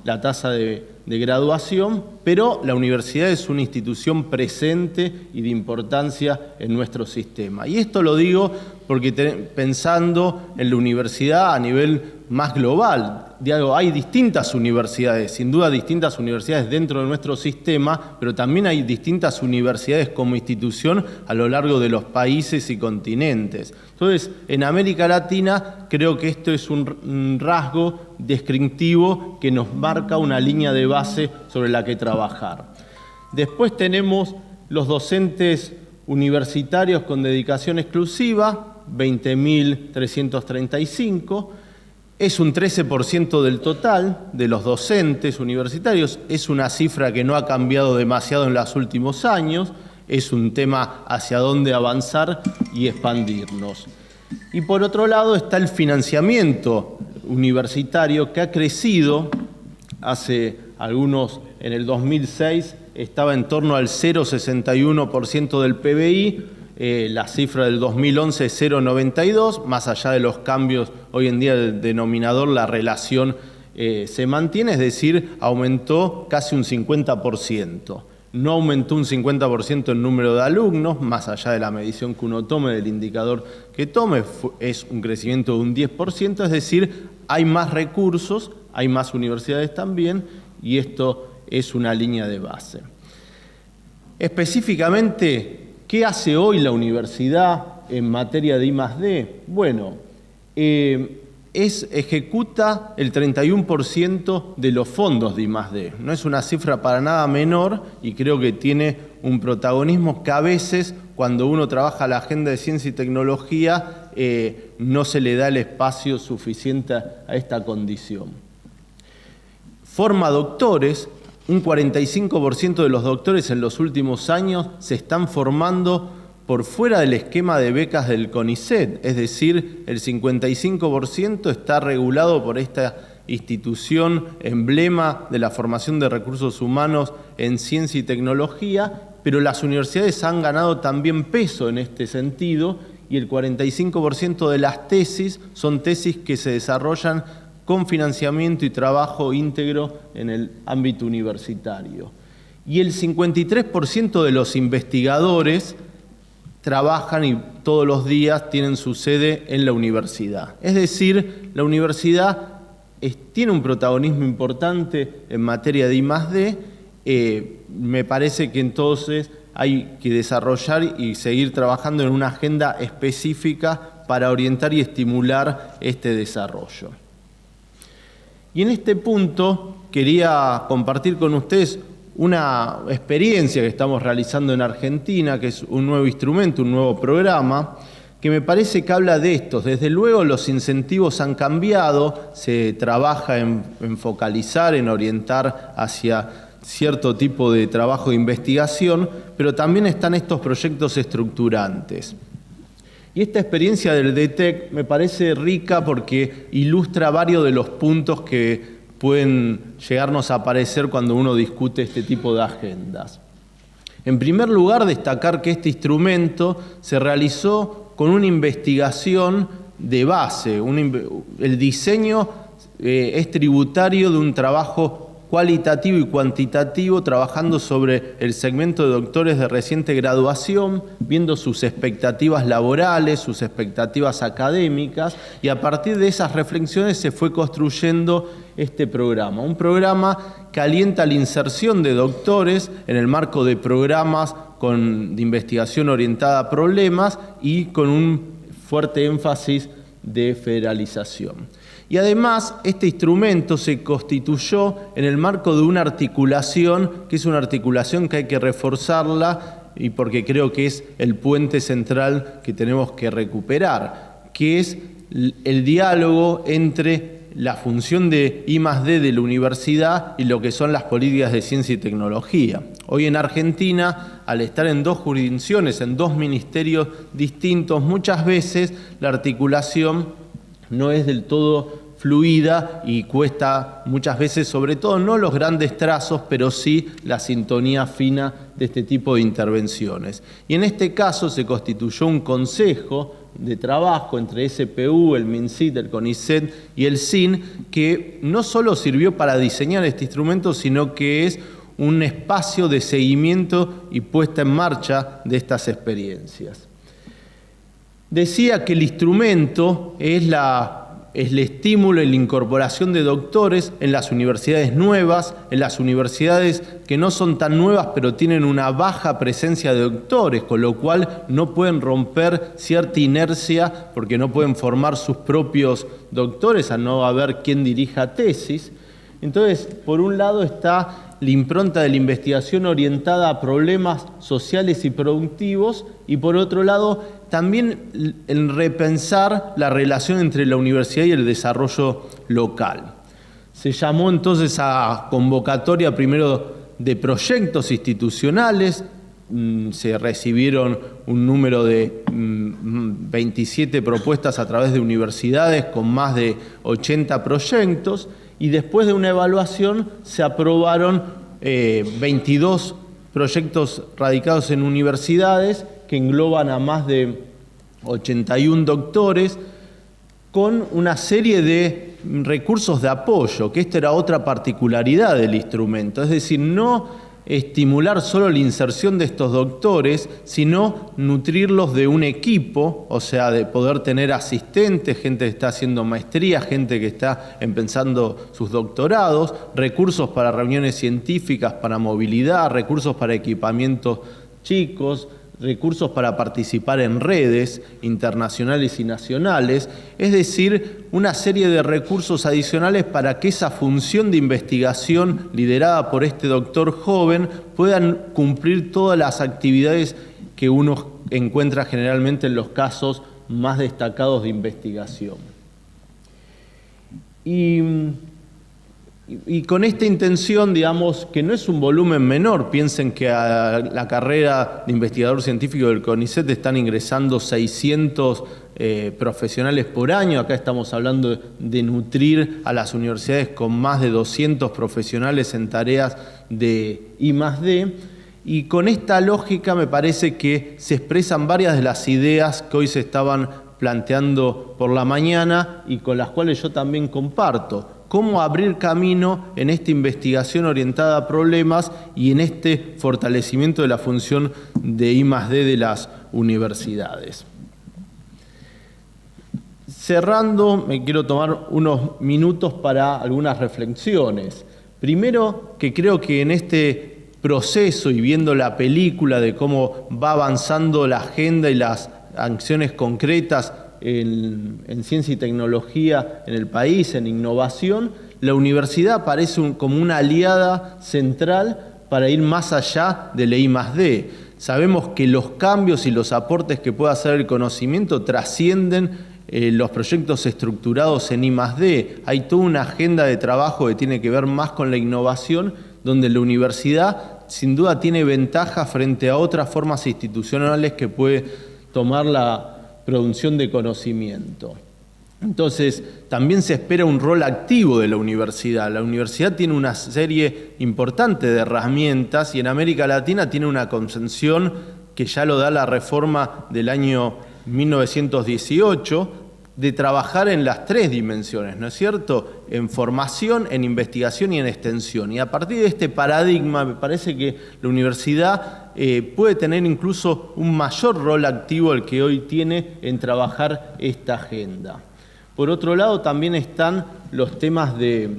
la tasa de graduación, pero la universidad es una institución presente y de importancia en nuestro sistema. Y esto lo digo porque pensando en la universidad a nivel más global, hay distintas universidades, sin duda distintas universidades dentro de nuestro sistema, pero también hay distintas universidades como institución a lo largo de los países y continentes. Entonces, en América Latina creo que esto es un rasgo descriptivo que nos marca una línea de base sobre la que trabajar. Después tenemos los docentes universitarios con dedicación exclusiva, 20.335, es un 13% del total de los docentes universitarios, es una cifra que no ha cambiado demasiado en los últimos años, es un tema hacia dónde avanzar y expandirnos. Y por otro lado está el financiamiento universitario que ha crecido en el 2006 estaba en torno al 0,61% del PBI, la cifra del 2011 es 0,92, más allá de los cambios hoy en día del denominador, la relación se mantiene, es decir, aumentó casi un 50%. No aumentó un 50% el número de alumnos, más allá de la medición que uno tome, del indicador que tome, es un crecimiento de un 10%, es decir, hay más recursos, hay más universidades también, y esto es una línea de base. Específicamente, ¿qué hace hoy la universidad en materia de I+D? Bueno, ejecuta el 31% de los fondos de I+D. No es una cifra para nada menor y creo que tiene un protagonismo que a veces, cuando uno trabaja la agenda de ciencia y tecnología, no se le da el espacio suficiente a esta condición. Forma doctores. Un 45% de los doctores en los últimos años se están formando por fuera del esquema de becas del CONICET, es decir, el 55% está regulado por esta institución emblema de la formación de recursos humanos en ciencia y tecnología, pero las universidades han ganado también peso en este sentido y el 45% de las tesis son tesis que se desarrollan con financiamiento y trabajo íntegro en el ámbito universitario. Y el 53% de los investigadores trabajan y todos los días tienen su sede en la universidad. Es decir, la universidad tiene un protagonismo importante en materia de I+D. Me parece que entonces hay que desarrollar y seguir trabajando en una agenda específica para orientar y estimular este desarrollo. Y en este punto quería compartir con ustedes una experiencia que estamos realizando en Argentina, que es un nuevo instrumento, un nuevo programa, que me parece que habla de esto. Desde luego los incentivos han cambiado, se trabaja en focalizar, en orientar hacia cierto tipo de trabajo de investigación, pero también están estos proyectos estructurantes. Y esta experiencia del DTEC me parece rica porque ilustra varios de los puntos que pueden llegarnos a aparecer cuando uno discute este tipo de agendas. En primer lugar, destacar que este instrumento se realizó con una investigación de base. El diseño es tributario de un trabajo cualitativo y cuantitativo, trabajando sobre el segmento de doctores de reciente graduación, viendo sus expectativas laborales, sus expectativas académicas, y a partir de esas reflexiones se fue construyendo este programa. Un programa que alienta la inserción de doctores en el marco de programas de investigación orientada a problemas y con un fuerte énfasis de federalización. Y además, este instrumento se constituyó en el marco de una articulación, que es una articulación que hay que reforzarla, y porque creo que es el puente central que tenemos que recuperar, que es el diálogo entre la función de I+D de la universidad y lo que son las políticas de ciencia y tecnología. Hoy en Argentina, al estar en dos jurisdicciones, en dos ministerios distintos, muchas veces la articulación no es del todo fluida y cuesta muchas veces, sobre todo no los grandes trazos, pero sí la sintonía fina de este tipo de intervenciones. Y en este caso se constituyó un consejo de trabajo entre SPU, el MINCIT, el CONICET y el SIN, que no solo sirvió para diseñar este instrumento, sino que es un espacio de seguimiento y puesta en marcha de estas experiencias. Decía que el instrumento es el estímulo y la incorporación de doctores en las universidades nuevas, en las universidades que no son tan nuevas pero tienen una baja presencia de doctores, con lo cual no pueden romper cierta inercia porque no pueden formar sus propios doctores al no haber quien dirija tesis. Entonces, por un lado está la impronta de la investigación orientada a problemas sociales y productivos, y por otro lado también el repensar la relación entre la universidad y el desarrollo local. Se llamó entonces a convocatoria primero de proyectos institucionales, se recibieron un número de 27 propuestas a través de universidades con más de 80 proyectos, y después de una evaluación se aprobaron 22 proyectos radicados en universidades que engloban a más de 81 doctores, con una serie de recursos de apoyo, que esta era otra particularidad del instrumento, es decir, no estimular solo la inserción de estos doctores, sino nutrirlos de un equipo, o sea, de poder tener asistentes, gente que está haciendo maestría, gente que está empezando sus doctorados, recursos para reuniones científicas, para movilidad, recursos para equipamientos chicos, recursos para participar en redes internacionales y nacionales, es decir, una serie de recursos adicionales para que esa función de investigación liderada por este doctor joven puedan cumplir todas las actividades que uno encuentra generalmente en los casos más destacados de investigación. Y con esta intención, digamos, que no es un volumen menor, piensen que a la carrera de investigador científico del CONICET están ingresando 600 profesionales por año. Acá estamos hablando de nutrir a las universidades con más de 200 profesionales en tareas de I+D. Y con esta lógica me parece que se expresan varias de las ideas que hoy se estaban planteando por la mañana y con las cuales yo también comparto. Cómo abrir camino en esta investigación orientada a problemas y en este fortalecimiento de la función de I+D de las universidades. Cerrando, me quiero tomar unos minutos para algunas reflexiones. Primero, que creo que en este proceso y viendo la película de cómo va avanzando la agenda y las acciones concretas en ciencia y tecnología en el país, en innovación, la universidad aparece como una aliada central para ir más allá del I+D. Sabemos que los cambios y los aportes que puede hacer el conocimiento trascienden los proyectos estructurados en I+D. Hay toda una agenda de trabajo que tiene que ver más con la innovación, donde la universidad sin duda tiene ventaja frente a otras formas institucionales que puede tomar la producción de conocimiento. Entonces, también se espera un rol activo de la universidad. La universidad tiene una serie importante de herramientas y en América Latina tiene una concepción que ya lo da la reforma del año 1918, de trabajar en las tres dimensiones, ¿no es cierto? En formación, en investigación y en extensión. Y a partir de este paradigma, me parece que la universidad puede tener incluso un mayor rol activo al que hoy tiene en trabajar esta agenda. Por otro lado, también están los temas de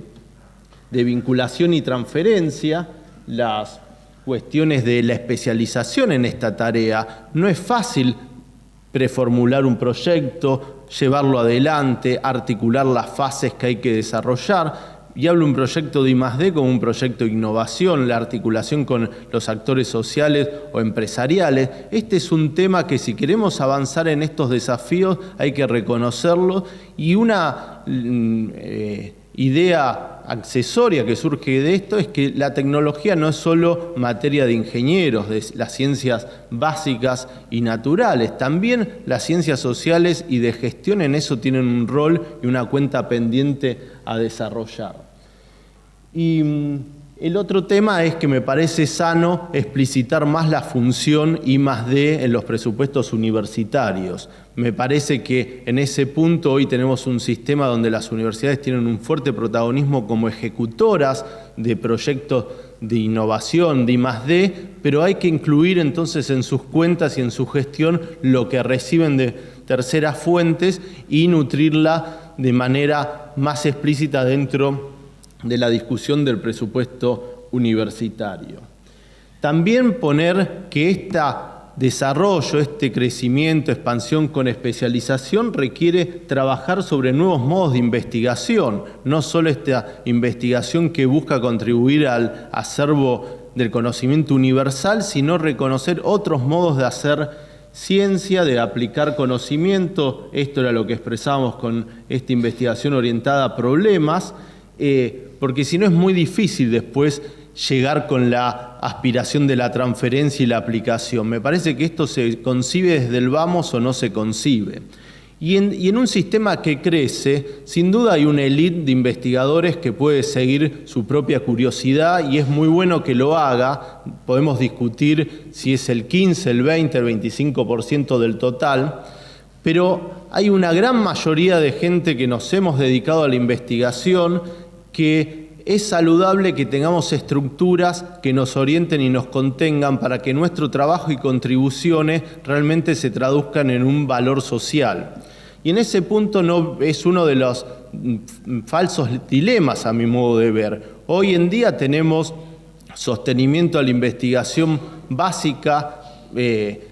vinculación y transferencia, las cuestiones de la especialización en esta tarea. No es fácil preformular un proyecto, llevarlo adelante, articular las fases que hay que desarrollar. Y hablo de un proyecto de I+D como un proyecto de innovación, la articulación con los actores sociales o empresariales. Este es un tema que si queremos avanzar en estos desafíos hay que reconocerlo, y una idea accesoria que surge de esto es que la tecnología no es solo materia de ingenieros, de las ciencias básicas y naturales, también las ciencias sociales y de gestión en eso tienen un rol y una cuenta pendiente a desarrollar. Y el otro tema es que me parece sano explicitar más la función I+D en los presupuestos universitarios. Me parece que en ese punto hoy tenemos un sistema donde las universidades tienen un fuerte protagonismo como ejecutoras de proyectos de innovación, de I+D, pero hay que incluir entonces en sus cuentas y en su gestión lo que reciben de terceras fuentes y nutrirla de manera más explícita dentro de la discusión del presupuesto universitario. También poner que este desarrollo, este crecimiento, expansión con especialización requiere trabajar sobre nuevos modos de investigación, no solo esta investigación que busca contribuir al acervo del conocimiento universal, sino reconocer otros modos de hacer ciencia, de aplicar conocimiento. Esto era lo que expresábamos con esta investigación orientada a problemas, porque si no es muy difícil después llegar con la aspiración de la transferencia y la aplicación. Me parece que esto se concibe desde el vamos o no se concibe. Y en un sistema que crece, sin duda hay una élite de investigadores que puede seguir su propia curiosidad y es muy bueno que lo haga. Podemos discutir si es el 15, el 20, el 25% del total, pero hay una gran mayoría de gente que nos hemos dedicado a la investigación que es saludable que tengamos estructuras que nos orienten y nos contengan para que nuestro trabajo y contribuciones realmente se traduzcan en un valor social. Y en ese punto no es uno de los falsos dilemas a mi modo de ver. Hoy en día tenemos sostenimiento a la investigación básica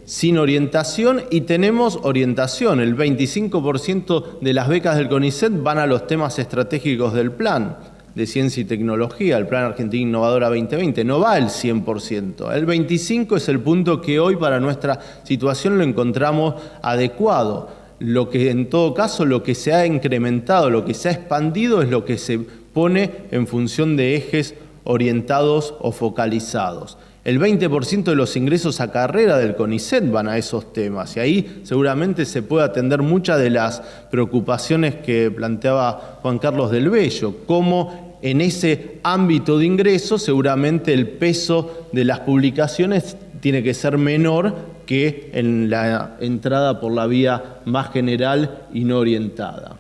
sin orientación y tenemos orientación. El 25% de las becas del CONICET van a los temas estratégicos del plan de ciencia y tecnología, el Plan Argentina Innovadora 2020, no va el 100%. El 25% es el punto que hoy para nuestra situación lo encontramos adecuado. Lo que en todo caso, lo que se ha incrementado, lo que se ha expandido es lo que se pone en función de ejes orientados o focalizados. El 20% de los ingresos a carrera del CONICET van a esos temas y ahí seguramente se puede atender muchas de las preocupaciones que planteaba Juan Carlos del Bello, cómo en ese ámbito de ingresos seguramente el peso de las publicaciones tiene que ser menor que en la entrada por la vía más general y no orientada.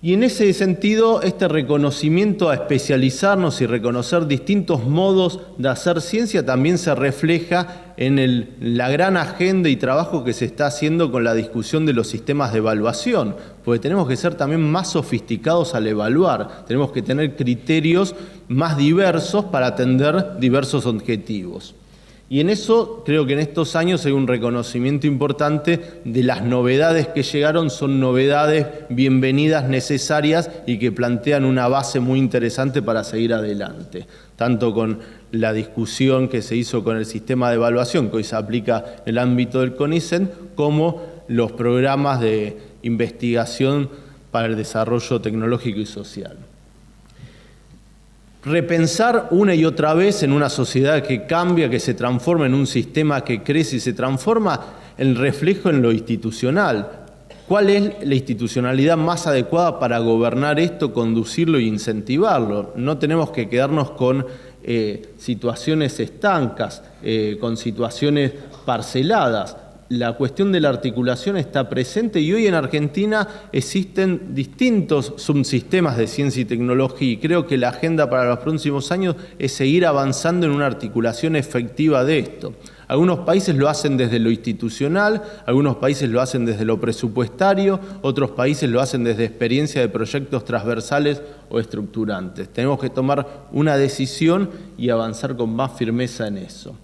Y en ese sentido, este reconocimiento a especializarnos y reconocer distintos modos de hacer ciencia también se refleja en la gran agenda y trabajo que se está haciendo con la discusión de los sistemas de evaluación, porque tenemos que ser también más sofisticados al evaluar, tenemos que tener criterios más diversos para atender diversos objetivos. Y en eso creo que en estos años hay un reconocimiento importante de las novedades que llegaron, son novedades bienvenidas, necesarias y que plantean una base muy interesante para seguir adelante, tanto con la discusión que se hizo con el sistema de evaluación que hoy se aplica en el ámbito del CONICET, como los programas de investigación para el desarrollo tecnológico y social. Repensar una y otra vez en una sociedad que cambia, que se transforma, en un sistema que crece y se transforma, el reflejo en lo institucional. ¿Cuál es la institucionalidad más adecuada para gobernar esto, conducirlo e incentivarlo? No tenemos que quedarnos con situaciones estancas, con situaciones parceladas. La cuestión de la articulación está presente y hoy en Argentina existen distintos subsistemas de ciencia y tecnología y creo que la agenda para los próximos años es seguir avanzando en una articulación efectiva de esto. Algunos países lo hacen desde lo institucional, algunos países lo hacen desde lo presupuestario, otros países lo hacen desde experiencia de proyectos transversales o estructurantes. Tenemos que tomar una decisión y avanzar con más firmeza en eso.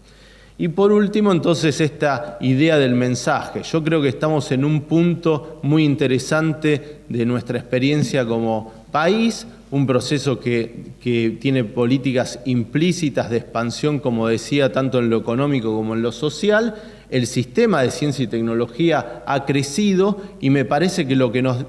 Y por último, entonces, esta idea del mensaje. Yo creo que estamos en un punto muy interesante de nuestra experiencia como país, un proceso que tiene políticas implícitas de expansión, como decía, tanto en lo económico como en lo social. El sistema de ciencia y tecnología ha crecido y me parece que lo que nos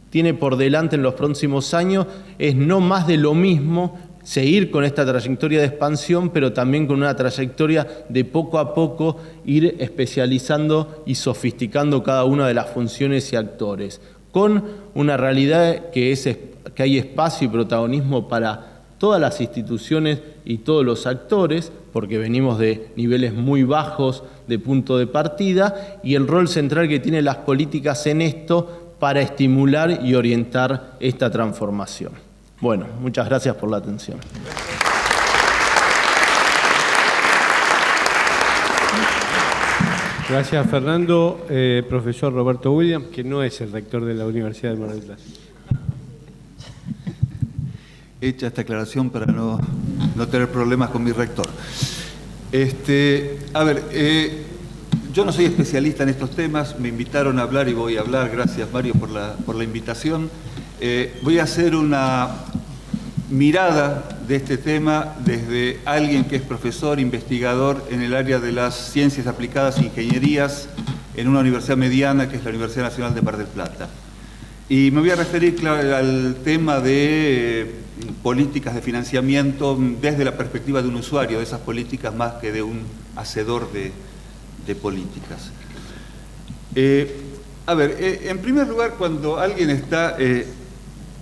tiene por delante en los próximos años es no más de lo mismo, seguir con esta trayectoria de expansión, pero también con una trayectoria de poco a poco ir especializando y sofisticando cada una de las funciones y actores, con una realidad que hay espacio y protagonismo para todas las instituciones y todos los actores, porque venimos de niveles muy bajos de punto de partida, y el rol central que tienen las políticas en esto para estimular y orientar esta transformación. Bueno, muchas gracias por la atención. Gracias, Fernando. Profesor Roberto Williams, que no es el rector de la Universidad de Mar del Plata. Hecha esta aclaración para no tener problemas con mi rector. Yo no soy especialista en estos temas, me invitaron a hablar y voy a hablar. Gracias, Mario, por la invitación. Voy a hacer una mirada de este tema desde alguien que es profesor, investigador en el área de las ciencias aplicadas e ingenierías en una universidad mediana que es la Universidad Nacional de Mar del Plata. Y me voy a referir, claro, al tema de políticas de financiamiento desde la perspectiva de un usuario de esas políticas más que de un hacedor de políticas. En primer lugar, cuando alguien está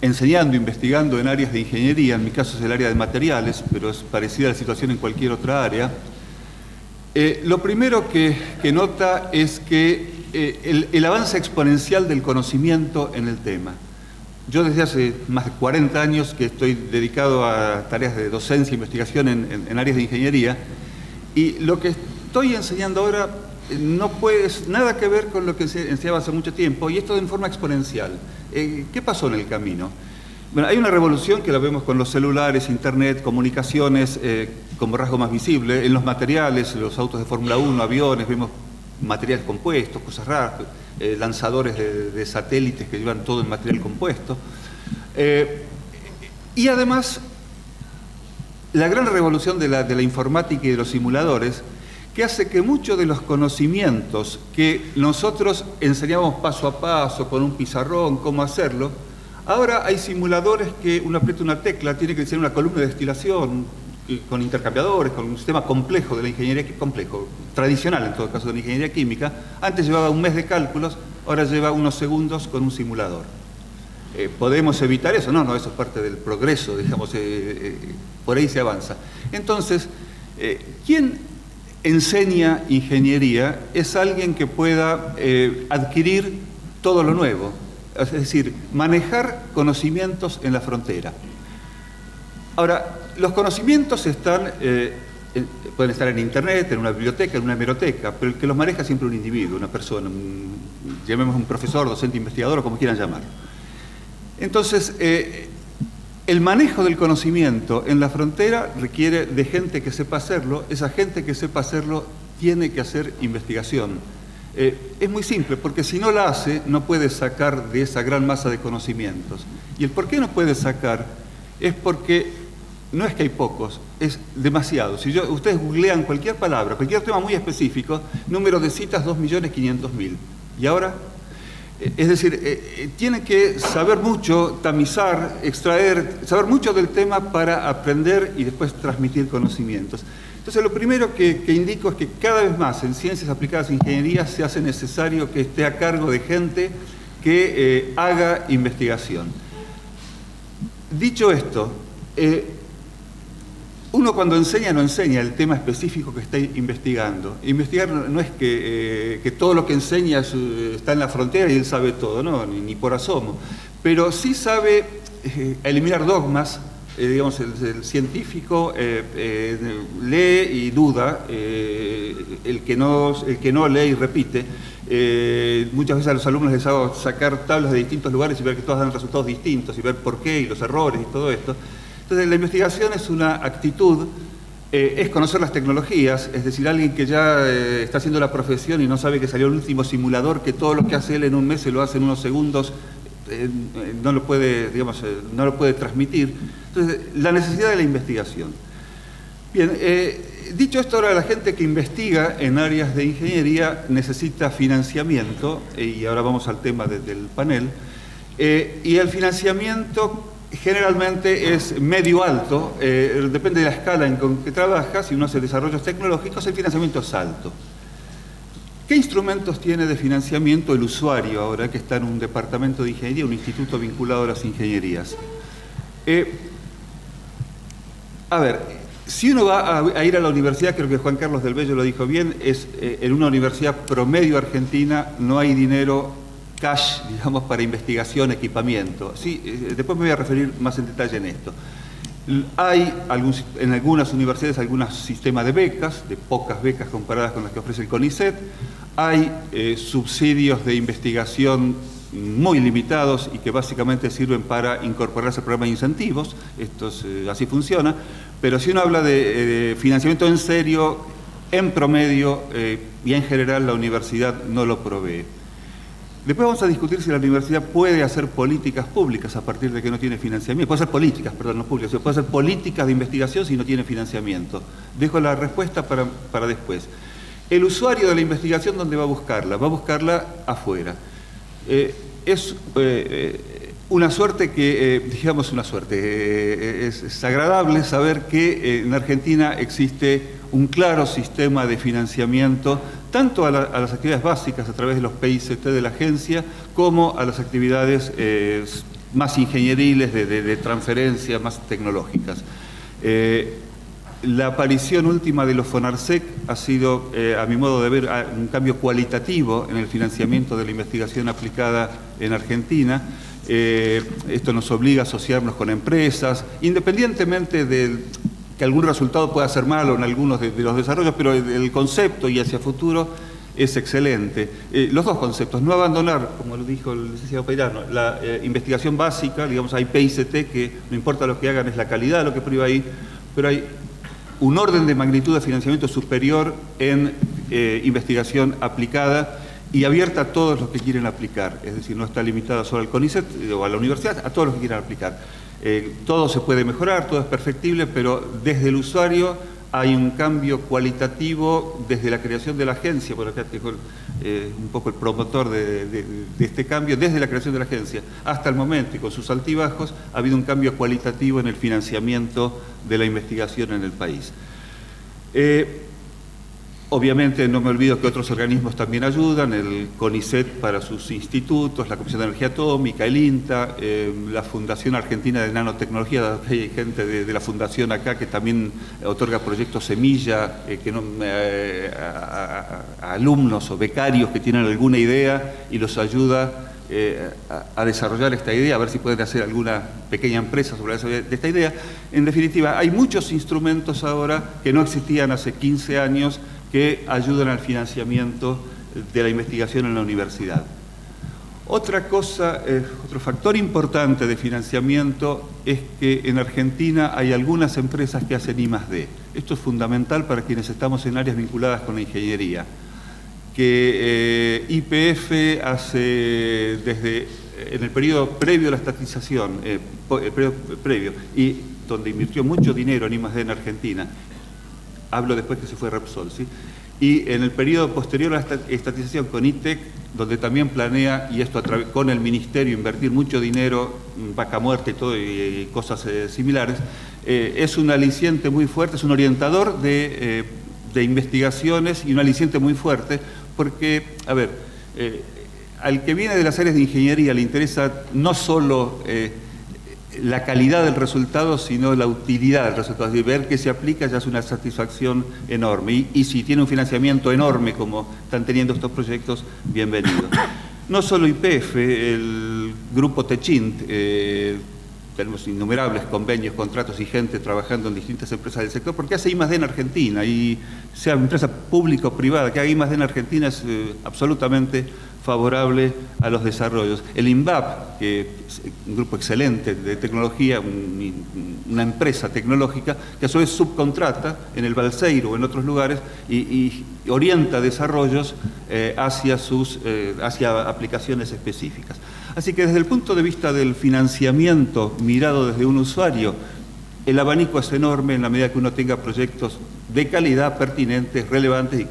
enseñando, investigando en áreas de ingeniería, en mi caso es el área de materiales, pero es parecida a la situación en cualquier otra área, lo primero que nota es que el avance exponencial del conocimiento en el tema. Yo desde hace más de 40 años que estoy dedicado a tareas de docencia e investigación en áreas de ingeniería, y lo que estoy enseñando ahora no puede nada que ver con lo que enseñaba hace mucho tiempo, y esto en forma exponencial. ¿Qué pasó en el camino? Bueno, hay una revolución que la vemos con los celulares, internet, comunicaciones, como rasgo más visible, en los materiales, los autos de Fórmula 1, aviones, vemos materiales compuestos, cosas raras, lanzadores de satélites que llevan todo en material compuesto. Y además, la gran revolución de la informática y de los simuladores, que hace que muchos de los conocimientos que nosotros enseñamos paso a paso, con un pizarrón, cómo hacerlo, ahora hay simuladores que uno aprieta una tecla, tiene que diseñar una columna de destilación, con intercambiadores, con un sistema complejo de la ingeniería, complejo, tradicional en todo caso de la ingeniería química. Antes llevaba un mes de cálculos, ahora lleva unos segundos con un simulador. ¿Podemos evitar eso? No, eso es parte del progreso, digamos, por ahí se avanza. Entonces, ¿quién enseña ingeniería? Es alguien que pueda adquirir todo lo nuevo, es decir, manejar conocimientos en la frontera. Ahora, los conocimientos pueden estar en internet, en una biblioteca, en una hemeroteca, pero el que los maneja es siempre un individuo, una persona, llamemos un profesor, docente, investigador o como quieran llamarlo. Entonces, el manejo del conocimiento en la frontera requiere de gente que sepa hacerlo. Esa gente que sepa hacerlo tiene que hacer investigación. Es muy simple, porque si no la hace, no puede sacar de esa gran masa de conocimientos. Y el por qué no puede sacar es porque no es que hay pocos, es demasiado. Si ustedes googlean cualquier palabra, cualquier tema muy específico, número de citas 2.500.000. ¿Y ahora? Es decir, tienen que saber mucho, tamizar, extraer, saber mucho del tema para aprender y después transmitir conocimientos. Entonces, lo primero que indico es que cada vez más en ciencias aplicadas a ingeniería se hace necesario que esté a cargo de gente que haga investigación. Dicho esto, uno cuando enseña no enseña el tema específico que está investigando. Investigar no es que todo lo que enseña está en la frontera y él sabe todo, no, ni por asomo. Pero sí sabe eliminar dogmas. Digamos, el científico lee y duda, el que no lee y repite. Muchas veces a los alumnos les hago sacar tablas de distintos lugares y ver que todas dan resultados distintos y ver por qué y los errores y todo esto. Entonces, la investigación es una actitud, es conocer las tecnologías, es decir, alguien que ya está haciendo la profesión y no sabe que salió el último simulador, que todo lo que hace él en un mes se lo hace en unos segundos, no lo puede, no lo puede transmitir. Entonces, la necesidad de la investigación. Bien, dicho esto, ahora la gente que investiga en áreas de ingeniería necesita financiamiento, y ahora vamos al tema del panel, y el financiamiento generalmente es medio alto, depende de la escala en que trabaja. Si uno hace desarrollos tecnológicos, el financiamiento es alto. ¿Qué instrumentos tiene de financiamiento el usuario ahora que está en un departamento de ingeniería, un instituto vinculado a las ingenierías? A ver, si uno va a ir a la universidad, creo que Juan Carlos del Bello lo dijo bien, en una universidad promedio argentina no hay dinero cash, digamos, para investigación, equipamiento. Sí, después me voy a referir más en detalle en esto. Hay en algunas universidades algunos sistemas de becas, de pocas becas comparadas con las que ofrece el CONICET. Hay subsidios de investigación muy limitados y que básicamente sirven para incorporarse al programa de incentivos. Así funciona. Pero si uno habla de financiamiento en serio, en promedio y en general la universidad no lo provee. Después vamos a discutir si la universidad puede hacer políticas públicas a partir de que no tiene financiamiento. Puede hacer políticas, perdón, no públicas, puede hacer políticas de investigación si no tiene financiamiento. Dejo la respuesta para después. El usuario de la investigación, ¿dónde va a buscarla? Va a buscarla afuera. Es una suerte es agradable saber que en Argentina existe un claro sistema de financiamiento tanto a las actividades básicas a través de los PICT de la agencia, como a las actividades más ingenieriles, de transferencia, más tecnológicas. La aparición última de los FONARSEC ha sido, a mi modo de ver, un cambio cualitativo en el financiamiento de la investigación aplicada en Argentina. Esto nos obliga a asociarnos con empresas, independientemente de que algún resultado pueda ser malo en algunos de los desarrollos, pero el concepto y hacia futuro es excelente. Los dos conceptos, no abandonar, como lo dijo el licenciado Peirano, la investigación básica, digamos, hay PICT que no importa lo que hagan, es la calidad de lo que priva ahí, pero hay un orden de magnitud de financiamiento superior en investigación aplicada y abierta a todos los que quieren aplicar, es decir, no está limitada solo al CONICET o a la universidad, a todos los que quieran aplicar. Todo se puede mejorar, todo es perfectible, pero desde el usuario hay un cambio cualitativo desde la creación de la agencia. Por acá tengo un poco el promotor de este cambio. Desde la creación de la agencia hasta el momento, y con sus altibajos, ha habido un cambio cualitativo en el financiamiento de la investigación en el país. Obviamente no me olvido que otros organismos también ayudan, el CONICET para sus institutos, la Comisión de Energía Atómica, el INTA, la Fundación Argentina de Nanotecnología, hay gente de la fundación acá que también otorga proyectos semilla a alumnos o becarios que tienen alguna idea y los ayuda a desarrollar esta idea, a ver si pueden hacer alguna pequeña empresa sobre esta idea. En definitiva, hay muchos instrumentos ahora que no existían hace 15 años que ayudan al financiamiento de la investigación en la universidad. Otra cosa, otro factor importante de financiamiento es que en Argentina hay algunas empresas que hacen I+D. Esto es fundamental para quienes estamos en áreas vinculadas con la ingeniería. Que YPF hace en el periodo previo a la estatización, y donde invirtió mucho dinero en I+D en Argentina. Hablo después que se fue Repsol, ¿sí? Y en el periodo posterior a la estatización con ITEC, donde también planea, y esto con el Ministerio, invertir mucho dinero, vaca muerta y todo, y cosas similares, es un aliciente muy fuerte, es un orientador de investigaciones y un aliciente muy fuerte, porque, a ver, al que viene de las áreas de ingeniería le interesa no solo la calidad del resultado, sino la utilidad del resultado. Es decir, ver que se aplica ya es una satisfacción enorme. Y si tiene un financiamiento enorme, como están teniendo estos proyectos, bienvenido. No solo YPF, el grupo Techint, tenemos innumerables convenios, contratos y gente trabajando en distintas empresas del sector, porque hace I+D en Argentina, y sea empresa pública o privada, que haga I+D en Argentina es absolutamente favorable a los desarrollos. El INVAP, que es un grupo excelente de tecnología, una empresa tecnológica, que a su vez subcontrata en el Balseiro o en otros lugares y orienta desarrollos hacia aplicaciones específicas. Así que desde el punto de vista del financiamiento mirado desde un usuario, el abanico es enorme en la medida que uno tenga proyectos de calidad, pertinentes, relevantes y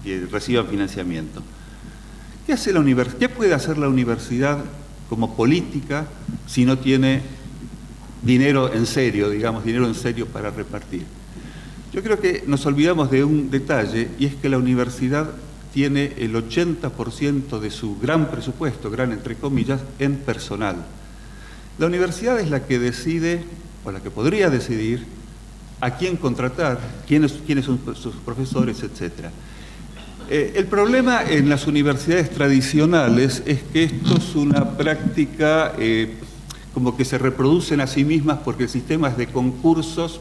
que reciban financiamiento. ¿Qué puede hacer la universidad como política si no tiene dinero en serio, digamos, dinero en serio para repartir? Yo creo que nos olvidamos de un detalle, y es que la universidad tiene el 80% de su gran presupuesto, gran entre comillas, en personal. La universidad es la que decide, o la que podría decidir, a quién contratar, quiénes son sus profesores, etcétera. El problema en las universidades tradicionales es que esto es una práctica como que se reproducen a sí mismas porque el sistema es de concursos,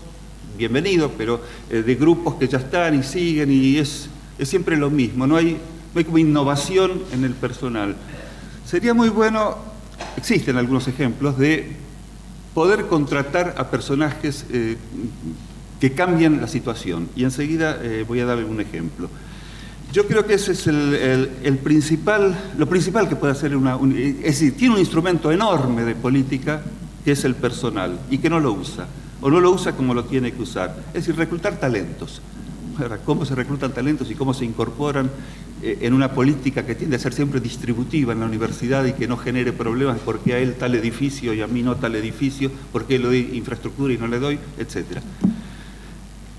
bienvenido, pero de grupos que ya están y siguen y es siempre lo mismo, no hay como innovación en el personal. Sería muy bueno, existen algunos ejemplos, de poder contratar a personajes que cambien la situación y enseguida voy a dar un ejemplo. Yo creo que ese es lo principal que puede hacer es decir, tiene un instrumento enorme de política que es el personal y que no lo usa, o no lo usa como lo tiene que usar. Es decir, reclutar talentos. Ahora, ¿cómo se reclutan talentos y cómo se incorporan en una política que tiende a ser siempre distributiva en la universidad y que no genere problemas porque a él tal edificio y a mí no tal edificio, porque le doy infraestructura y no le doy, etcétera?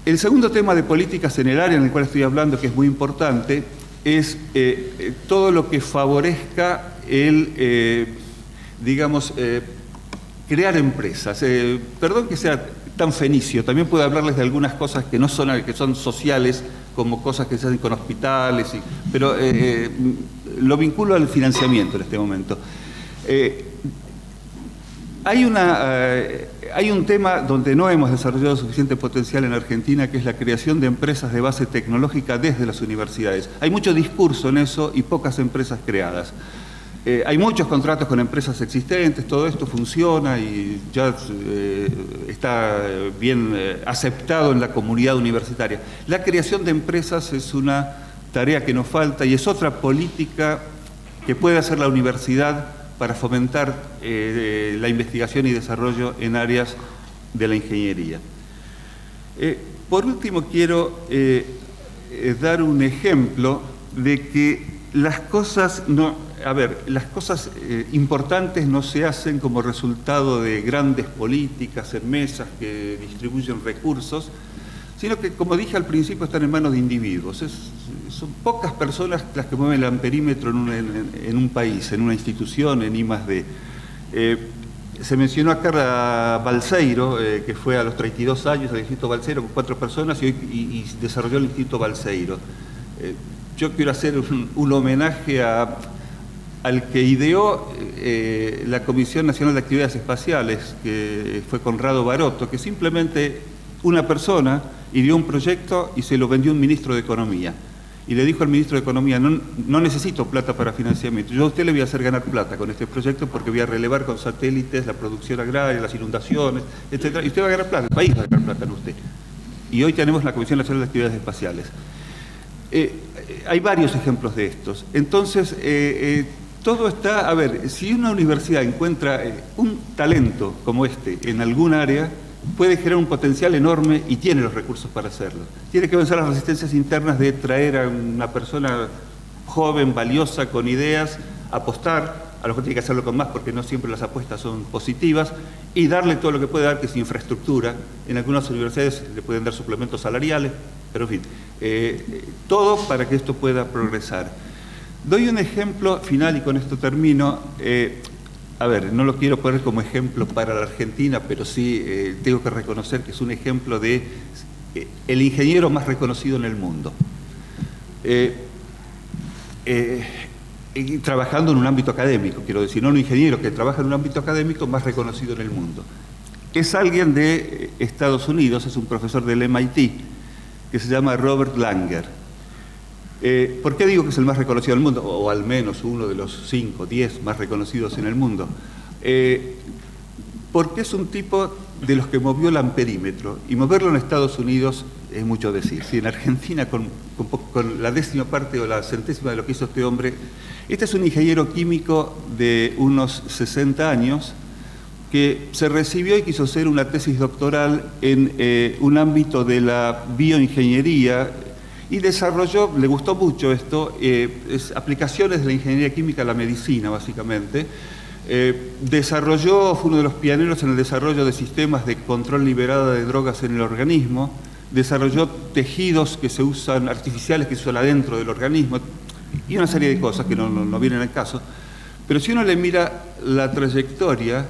El segundo tema de políticas en el área en el cual estoy hablando, que es muy importante, es todo lo que favorezca crear empresas. Perdón que sea tan fenicio, también puedo hablarles de algunas cosas que son sociales, como cosas que se hacen con hospitales, pero lo vinculo al financiamiento en este momento. Hay un tema donde no hemos desarrollado suficiente potencial en Argentina, que es la creación de empresas de base tecnológica desde las universidades. Hay mucho discurso en eso y pocas empresas creadas. Hay muchos contratos con empresas existentes, todo esto funciona y ya está bien aceptado en la comunidad universitaria. La creación de empresas es una tarea que nos falta y es otra política que puede hacer la universidad para fomentar la investigación y desarrollo en áreas de la ingeniería. Por último, quiero dar un ejemplo de que las cosas importantes no se hacen como resultado de grandes políticas en mesas que distribuyen recursos, sino que, como dije al principio, están en manos de individuos. Son pocas personas las que mueven el amperímetro en un país, en una institución, en I+D. Se mencionó acá a Balseiro, que fue a los 32 años al Instituto Balseiro con 4 personas y desarrolló el Instituto Balseiro. Yo quiero hacer un homenaje al que ideó la Comisión Nacional de Actividades Espaciales, que fue Conrado Barotto, que simplemente una persona ideó un proyecto y se lo vendió a un ministro de Economía. Y le dijo al ministro de Economía, no necesito plata para financiamiento, yo a usted le voy a hacer ganar plata con este proyecto porque voy a relevar con satélites la producción agraria, las inundaciones, etc. Y usted va a ganar plata, el país va a ganar plata, no usted. Y hoy tenemos la Comisión Nacional de Actividades Espaciales. Hay varios ejemplos de estos. Entonces, todo está, si una universidad encuentra un talento como este en algún área, puede generar un potencial enorme y tiene los recursos para hacerlo. Tiene que vencer las resistencias internas de traer a una persona joven, valiosa, con ideas, apostar, a lo mejor tiene que hacerlo con más porque no siempre las apuestas son positivas, y darle todo lo que puede dar, que es infraestructura. En algunas universidades le pueden dar suplementos salariales, pero en fin, todo para que esto pueda progresar. Doy un ejemplo final y con esto termino. A ver, no lo quiero poner como ejemplo para la Argentina, pero sí tengo que reconocer que es un ejemplo de el ingeniero más reconocido en el mundo. Trabajando en un ámbito académico, quiero decir, no un ingeniero que trabaja en un ámbito académico más reconocido en el mundo. Es alguien de Estados Unidos, es un profesor del MIT, que se llama Robert Langer. ¿Por qué digo que es el más reconocido del mundo? O al menos uno de los 5, 10 más reconocidos en el mundo. Porque es un tipo de los que movió el amperímetro. Y moverlo en Estados Unidos es mucho decir. Si en Argentina con la 10ª parte o la 100ª de lo que hizo este hombre. Este es un ingeniero químico de unos 60 años que se recibió y quiso hacer una tesis doctoral en un ámbito de la bioingeniería y desarrolló, le gustó mucho esto, aplicaciones de la ingeniería química a la medicina, básicamente. Fue uno de los pioneros en el desarrollo de sistemas de control liberado de drogas en el organismo, desarrolló tejidos que se usan, artificiales que se usan adentro del organismo, y una serie de cosas que no vienen al caso. Pero si uno le mira la trayectoria,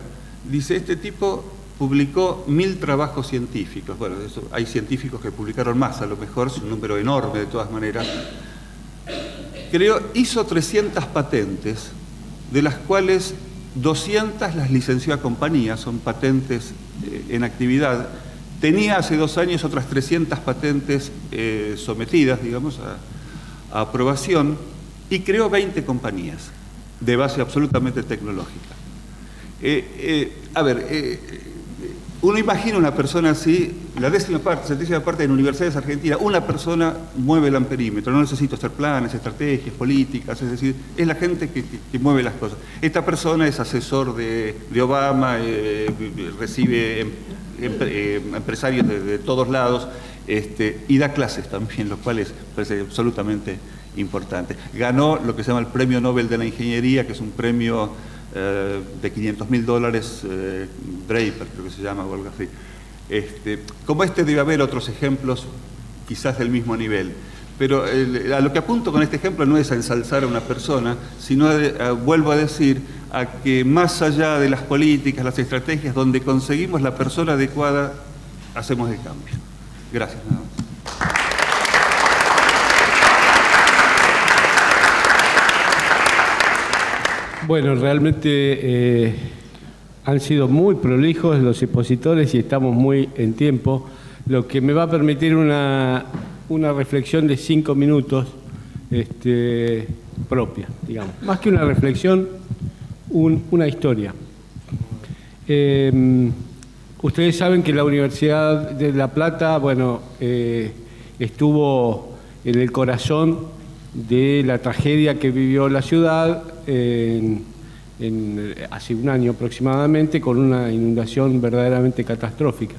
dice, este tipo publicó 1000 trabajos científicos. Bueno, hay científicos que publicaron más, a lo mejor es un número enorme de todas maneras. Hizo 300 patentes, de las cuales 200 las licenció a compañías, son patentes en actividad. Tenía hace 2 años otras 300 patentes sometidas, digamos, a aprobación, y creó 20 compañías de base absolutamente tecnológica. Uno imagina una persona así, la 10ª parte, 70ª parte en universidades argentinas, una persona mueve el amperímetro, no necesita hacer planes, estrategias, políticas, es decir, es la gente que mueve las cosas. Esta persona es asesor de Obama, recibe empresarios de todos lados, y da clases también, lo cual parece absolutamente importante. Ganó lo que se llama el Premio Nobel de la Ingeniería, que es un premio de $500,000, Draper creo que se llama, o algo así. Como debe haber otros ejemplos quizás del mismo nivel, pero a lo que apunto con este ejemplo no es a ensalzar a una persona, sino vuelvo a decir, a que más allá de las políticas, las estrategias, donde conseguimos la persona adecuada, hacemos el cambio. Gracias, nada más. Bueno, realmente han sido muy prolijos los expositores y estamos muy en tiempo, lo que me va a permitir una reflexión de 5 minutos propia, digamos. Más que una reflexión, una historia. Ustedes saben que la Universidad de La Plata, estuvo en el corazón de la tragedia que vivió la ciudad hace un año aproximadamente, con una inundación verdaderamente catastrófica.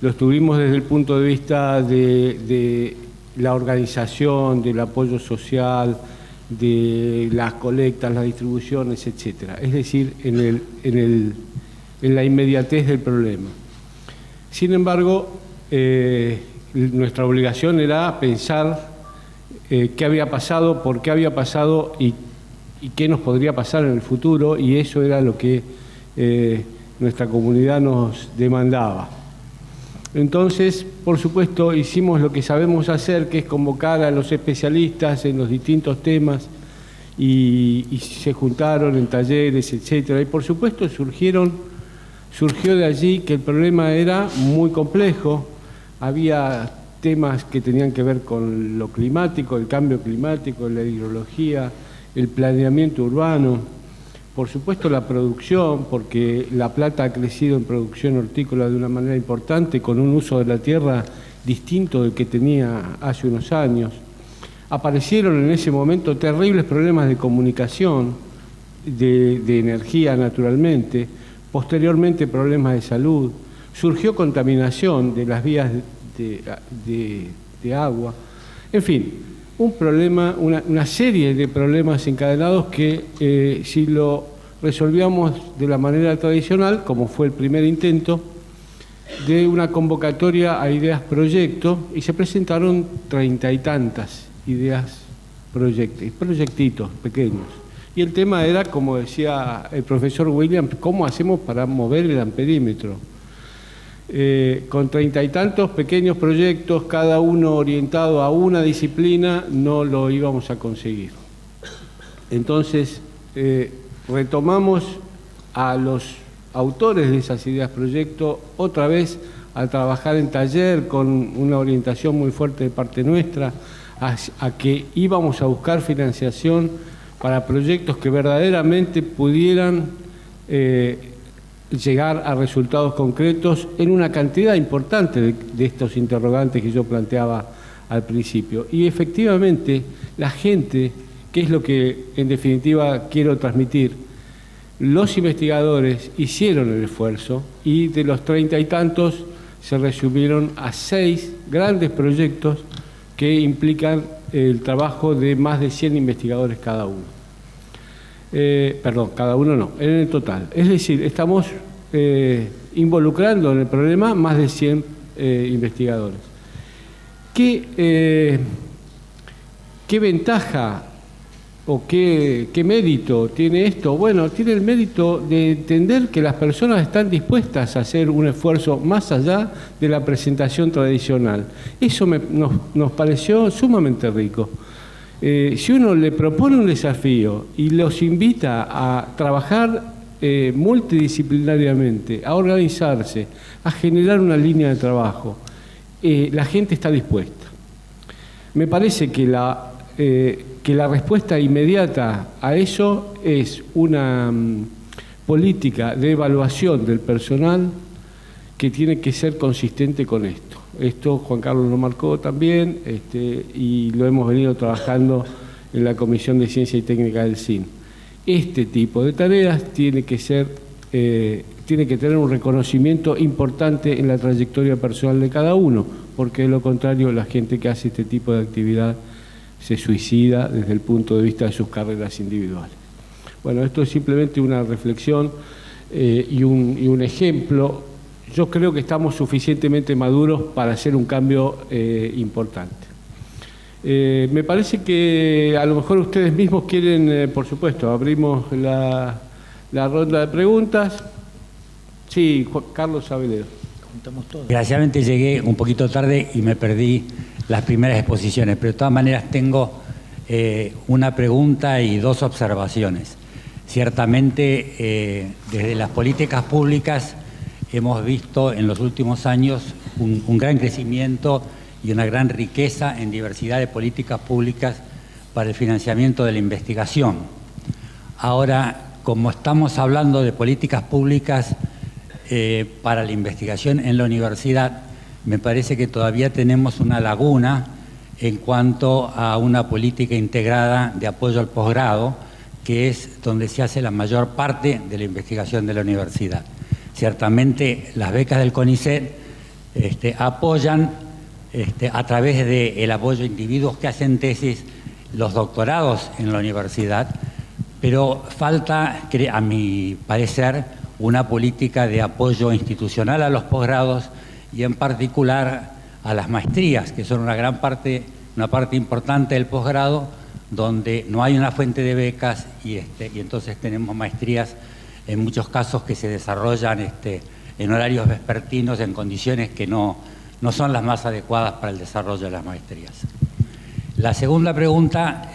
Lo estuvimos desde el punto de vista de la organización, del apoyo social, de las colectas, las distribuciones, etcétera. Es decir, en la inmediatez del problema. Sin embargo, nuestra obligación era pensar qué había pasado, por qué había pasado y qué nos podría pasar en el futuro, y eso era lo que nuestra comunidad nos demandaba. Entonces, por supuesto, hicimos lo que sabemos hacer, que es convocar a los especialistas en los distintos temas, y se juntaron en talleres, etcétera, y por supuesto surgió de allí que el problema era muy complejo. Había temas que tenían que ver con lo climático, el cambio climático, la hidrología, el planeamiento urbano, por supuesto la producción, porque La Plata ha crecido en producción hortícola de una manera importante, con un uso de la tierra distinto del que tenía hace unos años. Aparecieron en ese momento terribles problemas de comunicación, de energía naturalmente, posteriormente problemas de salud, surgió contaminación de las vías de agua. En fin, un problema, una serie de problemas encadenados que si lo resolvíamos de la manera tradicional, como fue el primer intento, de una convocatoria a ideas proyecto, y se presentaron 30 y tantas ideas proyectitos pequeños. Y el tema era, como decía el profesor Williams, ¿cómo hacemos para mover el amperímetro? Con 30 y tantos pequeños proyectos, cada uno orientado a una disciplina, no lo íbamos a conseguir. Entonces, retomamos a los autores de esas ideas proyecto otra vez a trabajar en taller con una orientación muy fuerte de parte nuestra, a que íbamos a buscar financiación para proyectos que verdaderamente pudieran llegar a resultados concretos en una cantidad importante de estos interrogantes que yo planteaba al principio. Y efectivamente, la gente, que es lo que en definitiva quiero transmitir, los investigadores hicieron el esfuerzo y de los 30 y tantos se resumieron a 6 grandes proyectos que implican el trabajo de más de 100 investigadores cada uno. Cada uno no, en el total. Es decir, estamos involucrando en el problema más de 100 investigadores. ¿Qué ventaja o qué mérito tiene esto? Bueno, tiene el mérito de entender que las personas están dispuestas a hacer un esfuerzo más allá de la presentación tradicional. Eso nos pareció sumamente rico. Si uno le propone un desafío y los invita a trabajar multidisciplinariamente, a organizarse, a generar una línea de trabajo, la gente está dispuesta. Me parece que la respuesta inmediata a eso es una política de evaluación del personal que tiene que ser consistente con esto. Esto Juan Carlos lo marcó también y lo hemos venido trabajando en la Comisión de Ciencia y Técnica del CIN. Este tipo de tareas tiene que tener un reconocimiento importante en la trayectoria personal de cada uno, porque de lo contrario la gente que hace este tipo de actividad se suicida desde el punto de vista de sus carreras individuales. Bueno, esto es simplemente una reflexión y un ejemplo. Yo creo que estamos suficientemente maduros para hacer un cambio importante. Me parece que a lo mejor ustedes mismos quieren, por supuesto, abrimos la ronda de preguntas. Sí, Juan Carlos Avelero. Desgraciadamente llegué un poquito tarde y me perdí las primeras exposiciones, pero de todas maneras tengo una pregunta y 2 observaciones. Ciertamente, desde las políticas públicas hemos visto en los últimos años un gran crecimiento y una gran riqueza en diversidad de políticas públicas para el financiamiento de la investigación. Ahora, como estamos hablando de políticas públicas para la investigación en la universidad, me parece que todavía tenemos una laguna en cuanto a una política integrada de apoyo al posgrado, que es donde se hace la mayor parte de la investigación de la universidad. Ciertamente las becas del CONICET apoyan a través del apoyo a individuos que hacen tesis los doctorados en la universidad, pero falta, a mi parecer, una política de apoyo institucional a los posgrados y en particular a las maestrías, que son una parte importante del posgrado, donde no hay una fuente de becas y entonces tenemos maestrías en muchos casos que se desarrollan en horarios vespertinos, en condiciones que no son las más adecuadas para el desarrollo de las maestrías. La segunda pregunta,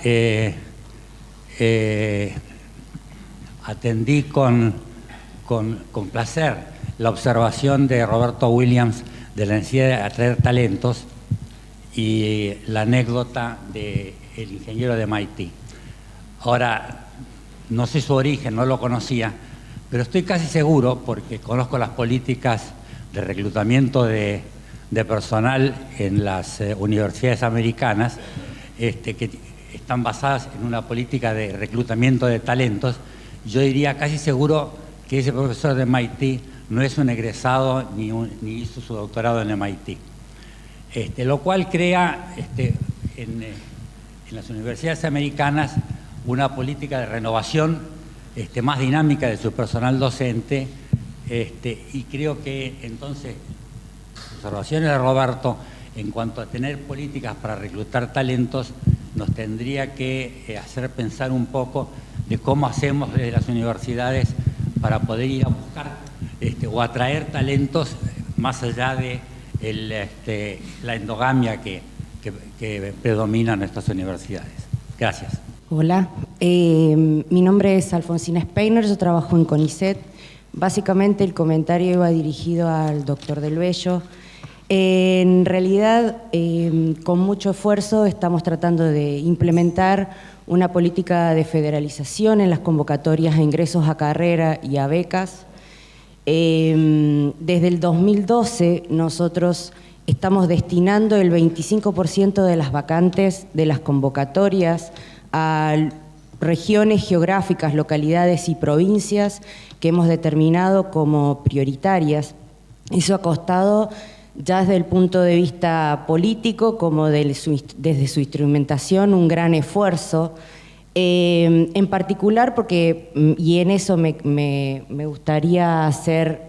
atendí con placer la observación de Roberto Williams de la necesidad de atraer talentos y la anécdota del ingeniero de MIT. Ahora, no sé su origen, no lo conocía, pero estoy casi seguro, porque conozco las políticas de reclutamiento de personal en las universidades americanas, que están basadas en una política de reclutamiento de talentos. Yo diría casi seguro que ese profesor de MIT no es un egresado ni hizo su doctorado en MIT. Lo cual crea en las universidades americanas una política de renovación más dinámica de su personal docente, y creo que entonces las observaciones de Roberto en cuanto a tener políticas para reclutar talentos nos tendría que hacer pensar un poco de cómo hacemos desde las universidades para poder ir a buscar o atraer talentos más allá de la endogamia que predomina en nuestras universidades. Gracias. Hola, mi nombre es Alfonsina Speiner, yo trabajo en CONICET. Básicamente el comentario iba dirigido al doctor Del Bello. En realidad, con mucho esfuerzo estamos tratando de implementar una política de federalización en las convocatorias a ingresos a carrera y a becas. Desde el 2012 nosotros estamos destinando el 25% de las vacantes de las convocatorias a regiones geográficas, localidades y provincias que hemos determinado como prioritarias. Eso ha costado, ya desde el punto de vista político como desde su instrumentación, un gran esfuerzo. En particular porque, y en eso me gustaría hacer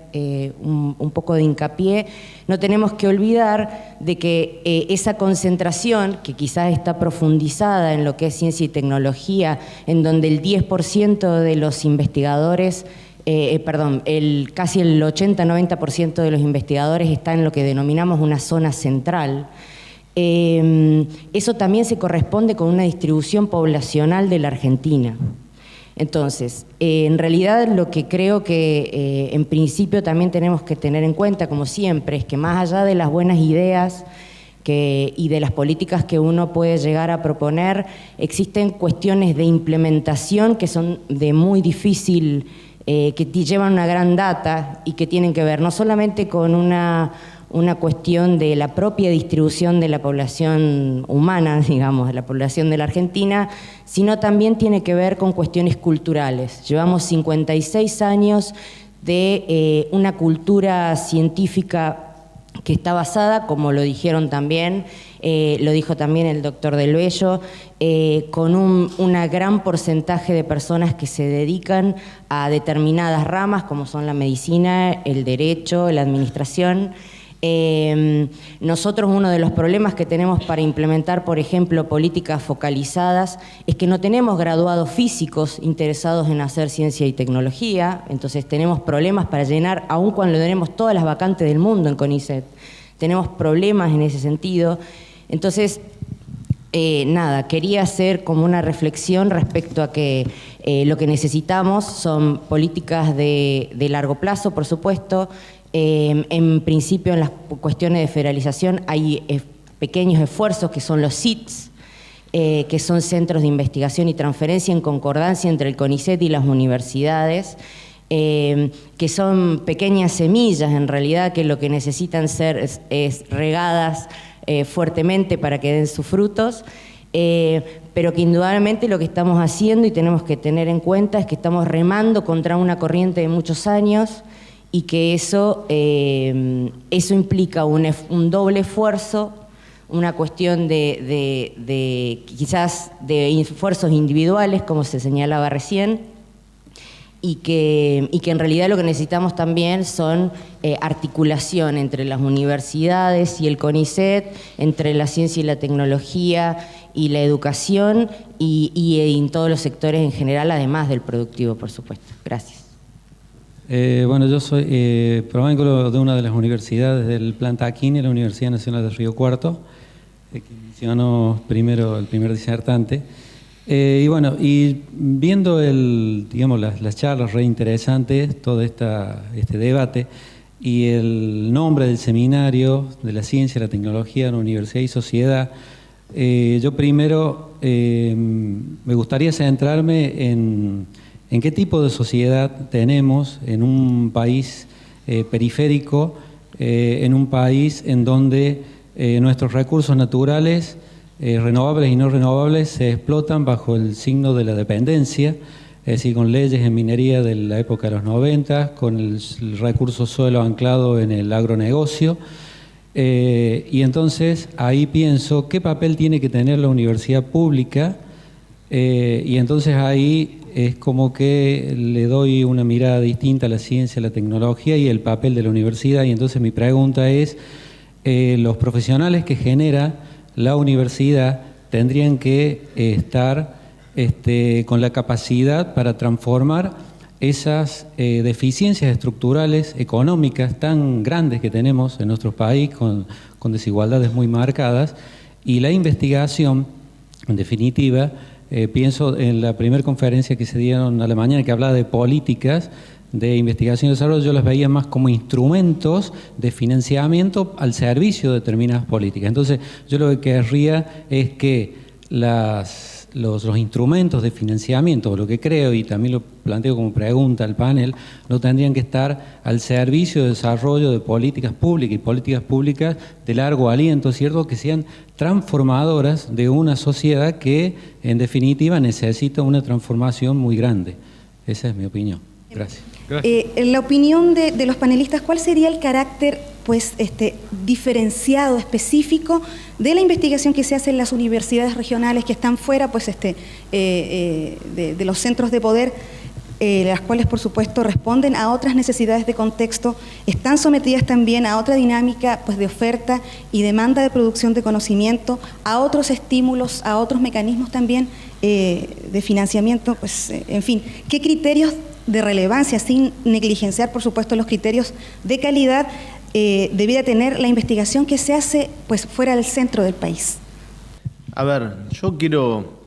un poco de hincapié, no tenemos que olvidar de que esa concentración, que quizás está profundizada en lo que es ciencia y tecnología, en donde el 10% de los investigadores, casi el 80-90% de los investigadores está en lo que denominamos una zona central. Eso también se corresponde con una distribución poblacional de la Argentina. Entonces, en realidad lo que creo que en principio también tenemos que tener en cuenta, como siempre, es que más allá de las buenas ideas y de las políticas que uno puede llegar a proponer, existen cuestiones de implementación que son de muy difícil, que llevan una gran data y que tienen que ver no solamente con una cuestión de la propia distribución de la población humana, digamos, de la población de la Argentina, sino también tiene que ver con cuestiones culturales. Llevamos 56 años de una cultura científica que está basada, como lo dijeron también, lo dijo también el doctor Del Bello, con un gran porcentaje de personas que se dedican a determinadas ramas, como son la medicina, el derecho, la administración. Nosotros uno de los problemas que tenemos para implementar, por ejemplo, políticas focalizadas, es que no tenemos graduados físicos interesados en hacer ciencia y tecnología, entonces tenemos problemas para llenar, aun cuando tenemos todas las vacantes del mundo en CONICET, tenemos problemas en ese sentido. Entonces, quería hacer como una reflexión respecto a que lo que necesitamos son políticas de largo plazo, por supuesto. En principio, en las cuestiones de federalización hay pequeños esfuerzos que son los CITs, que son centros de investigación y transferencia en concordancia entre el CONICET y las universidades, que son pequeñas semillas en realidad que lo que necesitan ser es regadas fuertemente para que den sus frutos, pero que indudablemente lo que estamos haciendo y tenemos que tener en cuenta es que estamos remando contra una corriente de muchos años y que eso implica un doble esfuerzo, una cuestión de quizás de esfuerzos individuales, como se señalaba recién, y que en realidad lo que necesitamos también son articulación entre las universidades y el CONICET, entre la ciencia y la tecnología y la educación y en todos los sectores en general, además del productivo, por supuesto. Gracias. Yo provengo de una de las universidades del Plan Taquini, la Universidad Nacional de Río Cuarto, que mencionó primero el primer disertante. Y viendo las charlas re interesantes, todo este debate y el nombre del seminario de la ciencia, la tecnología, la universidad y sociedad, yo primero me gustaría centrarme en qué tipo de sociedad tenemos en un país periférico, en un país en donde nuestros recursos naturales, renovables y no renovables, se explotan bajo el signo de la dependencia, es decir, con leyes en minería de la época de los 90, con el recurso suelo anclado en el agronegocio. Y entonces ahí pienso qué papel tiene que tener la universidad pública, y entonces ahí es como que le doy una mirada distinta a la ciencia, a la tecnología y el papel de la universidad. Y entonces mi pregunta es, los profesionales que genera la universidad tendrían que estar con la capacidad para transformar esas deficiencias estructurales económicas tan grandes que tenemos en nuestro país, con desigualdades muy marcadas, y la investigación, en definitiva, pienso en la primera conferencia que se dieron a la mañana, que hablaba de políticas de investigación y desarrollo, yo las veía más como instrumentos de financiamiento al servicio de determinadas políticas. Entonces, yo lo que querría es que los instrumentos de financiamiento, lo que creo, y también lo planteo como pregunta al panel, no tendrían que estar al servicio de desarrollo de políticas públicas y políticas públicas de largo aliento, ¿cierto?, que sean transformadoras de una sociedad que, en definitiva, necesita una transformación muy grande. Esa es mi opinión. Gracias. En la opinión de los panelistas, ¿cuál sería el carácter diferenciado, específico de la investigación que se hace en las universidades regionales que están fuera de los centros de poder, las cuales por supuesto responden a otras necesidades de contexto, están sometidas también a otra dinámica de oferta y demanda de producción de conocimiento, a otros estímulos, a otros mecanismos también de financiamiento, en fin, ¿qué criterios de relevancia, sin negligenciar por supuesto los criterios de calidad, debiera tener la investigación que se hace fuera del centro del país? A ver, yo quiero,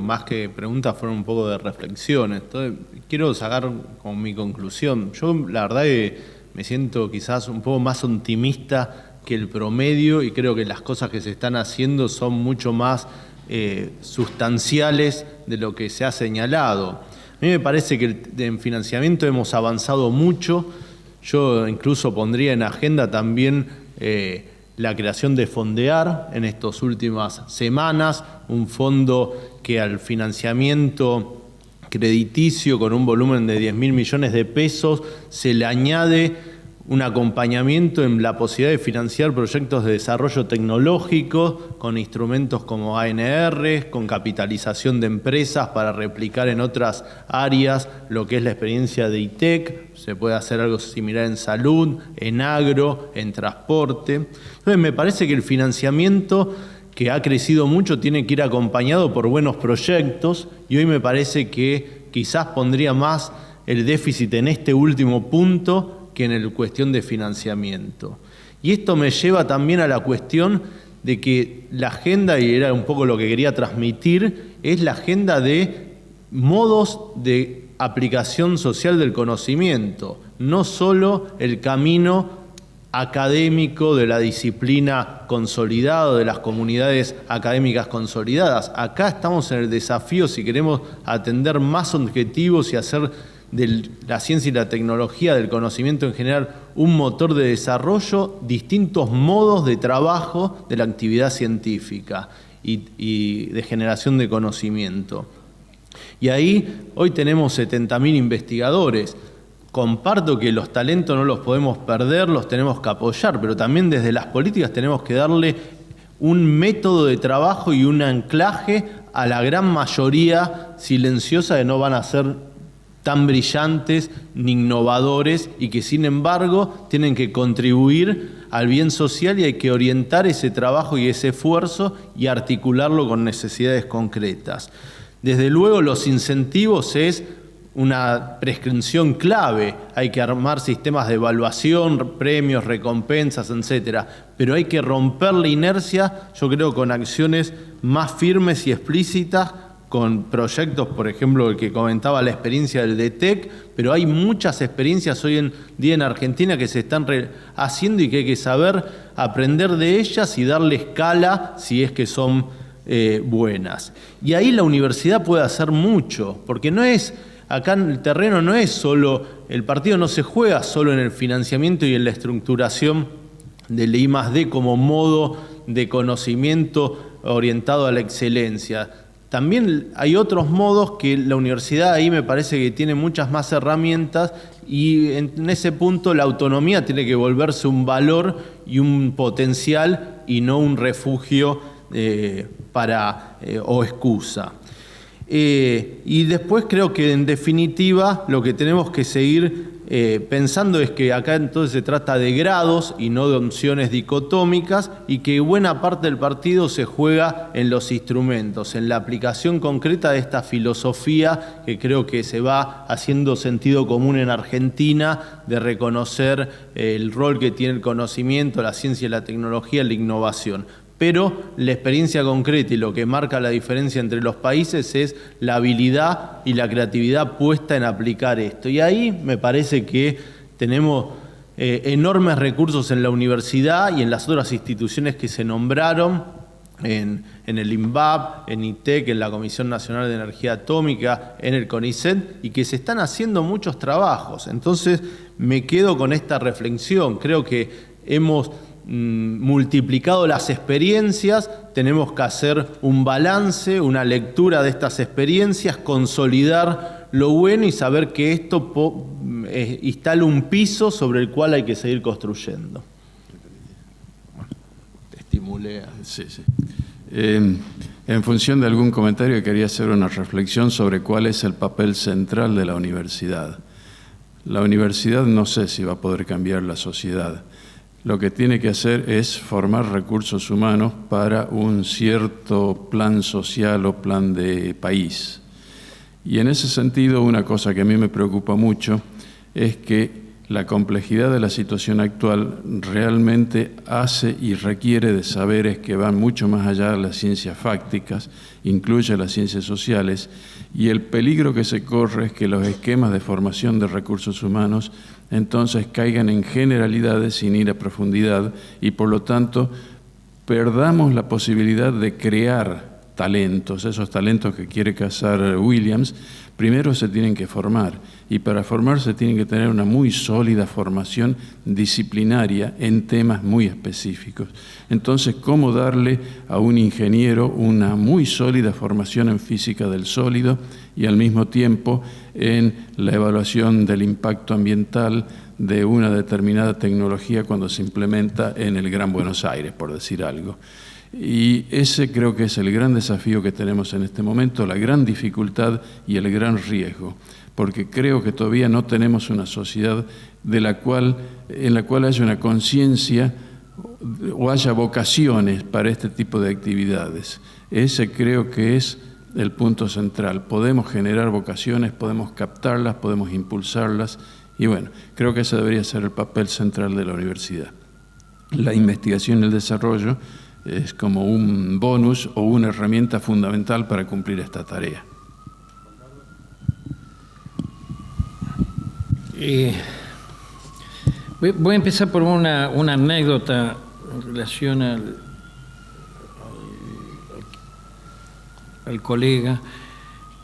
más que preguntas, fueron un poco de reflexiones. Entonces, quiero sacar como mi conclusión. Yo la verdad que me siento quizás un poco más optimista que el promedio y creo que las cosas que se están haciendo son mucho más sustanciales de lo que se ha señalado. A mí me parece que en financiamiento hemos avanzado mucho. Yo incluso pondría en agenda también la creación de Fondear en estas últimas semanas, un fondo que al financiamiento crediticio con un volumen de 10.000 millones de pesos se le añade un acompañamiento en la posibilidad de financiar proyectos de desarrollo tecnológico con instrumentos como ANR, con capitalización de empresas para replicar en otras áreas lo que es la experiencia de ITEC. Se puede hacer algo similar en salud, en agro, en transporte. Entonces me parece que el financiamiento, que ha crecido mucho, tiene que ir acompañado por buenos proyectos y hoy me parece que quizás pondría más el déficit en este último punto que en la cuestión de financiamiento. Y esto me lleva también a la cuestión de que la agenda, y era un poco lo que quería transmitir, es la agenda de modos de aplicación social del conocimiento, no solo el camino académico de la disciplina consolidada, de las comunidades académicas consolidadas. Acá estamos en el desafío, si queremos atender más objetivos y hacer de la ciencia y la tecnología, del conocimiento en general, un motor de desarrollo, distintos modos de trabajo de la actividad científica y de generación de conocimiento. Y ahí hoy tenemos 70.000 investigadores. Comparto que los talentos no los podemos perder, los tenemos que apoyar, pero también desde las políticas tenemos que darle un método de trabajo y un anclaje a la gran mayoría silenciosa que no van a ser tan brillantes ni innovadores y que sin embargo tienen que contribuir al bien social y hay que orientar ese trabajo y ese esfuerzo y articularlo con necesidades concretas. Desde luego los incentivos es una prescripción clave, hay que armar sistemas de evaluación, premios, recompensas, etcétera, pero hay que romper la inercia, yo creo, con acciones más firmes y explícitas, con proyectos, por ejemplo, el que comentaba la experiencia del DTEC, pero hay muchas experiencias hoy en día en Argentina que se están haciendo y que hay que saber aprender de ellas y darle escala si es que son buenas. Y ahí la universidad puede hacer mucho, porque no es, acá en el terreno no es solo, el partido no se juega solo en el financiamiento y en la estructuración del I+D como modo de conocimiento orientado a la excelencia. también hay otros modos que la universidad ahí me parece que tiene muchas más herramientas, y en ese punto la autonomía tiene que volverse un valor y un potencial y no un refugio o excusa. Y después creo que en definitiva lo que tenemos que seguir pensando es que acá entonces se trata de grados y no de opciones dicotómicas, y que buena parte del partido se juega en los instrumentos, en la aplicación concreta de esta filosofía que creo que se va haciendo sentido común en Argentina, de reconocer el rol que tiene el conocimiento, la ciencia y la tecnología en la innovación. Pero la experiencia concreta y lo que marca la diferencia entre los países es la habilidad y la creatividad puesta en aplicar esto. Y ahí me parece que tenemos enormes recursos en la universidad y en las otras instituciones que se nombraron, en el INVAP, en ITEC, en la Comisión Nacional de Energía Atómica, en el CONICET, y que se están haciendo muchos trabajos. Entonces me quedo con esta reflexión. Creo que hemos multiplicado las experiencias, tenemos que hacer un balance, una lectura de estas experiencias, consolidar lo bueno y saber que esto instala un piso sobre el cual hay que seguir construyendo. Te estimulé. Sí. En función de algún comentario, quería hacer una reflexión sobre cuál es el papel central de la universidad. La universidad no sé si va a poder cambiar la sociedad. Lo que tiene que hacer es formar recursos humanos para un cierto plan social o plan de país. Y en ese sentido, una cosa que a mí me preocupa mucho es que la complejidad de la situación actual realmente hace y requiere de saberes que van mucho más allá de las ciencias fácticas, incluye las ciencias sociales, y el peligro que se corre es que los esquemas de formación de recursos humanos entonces caigan en generalidades sin ir a profundidad, y por lo tanto perdamos la posibilidad de crear talentos. Esos talentos que quiere cazar Williams, primero se tienen que formar, y para formarse tienen que tener una muy sólida formación disciplinaria en temas muy específicos. Entonces, ¿cómo darle a un ingeniero una muy sólida formación en física del sólido y al mismo tiempo en la evaluación del impacto ambiental de una determinada tecnología cuando se implementa en el Gran Buenos Aires, por decir algo? Y ese creo que es el gran desafío que tenemos en este momento, la gran dificultad y el gran riesgo, porque creo que todavía no tenemos una sociedad en la cual haya una conciencia o haya vocaciones para este tipo de actividades. Ese creo que es el punto central. Podemos generar vocaciones, podemos captarlas, podemos impulsarlas, y bueno, creo que ese debería ser el papel central de la universidad. La investigación y el desarrollo es como un bonus o una herramienta fundamental para cumplir esta tarea. Voy a empezar por una anécdota en relación al colega,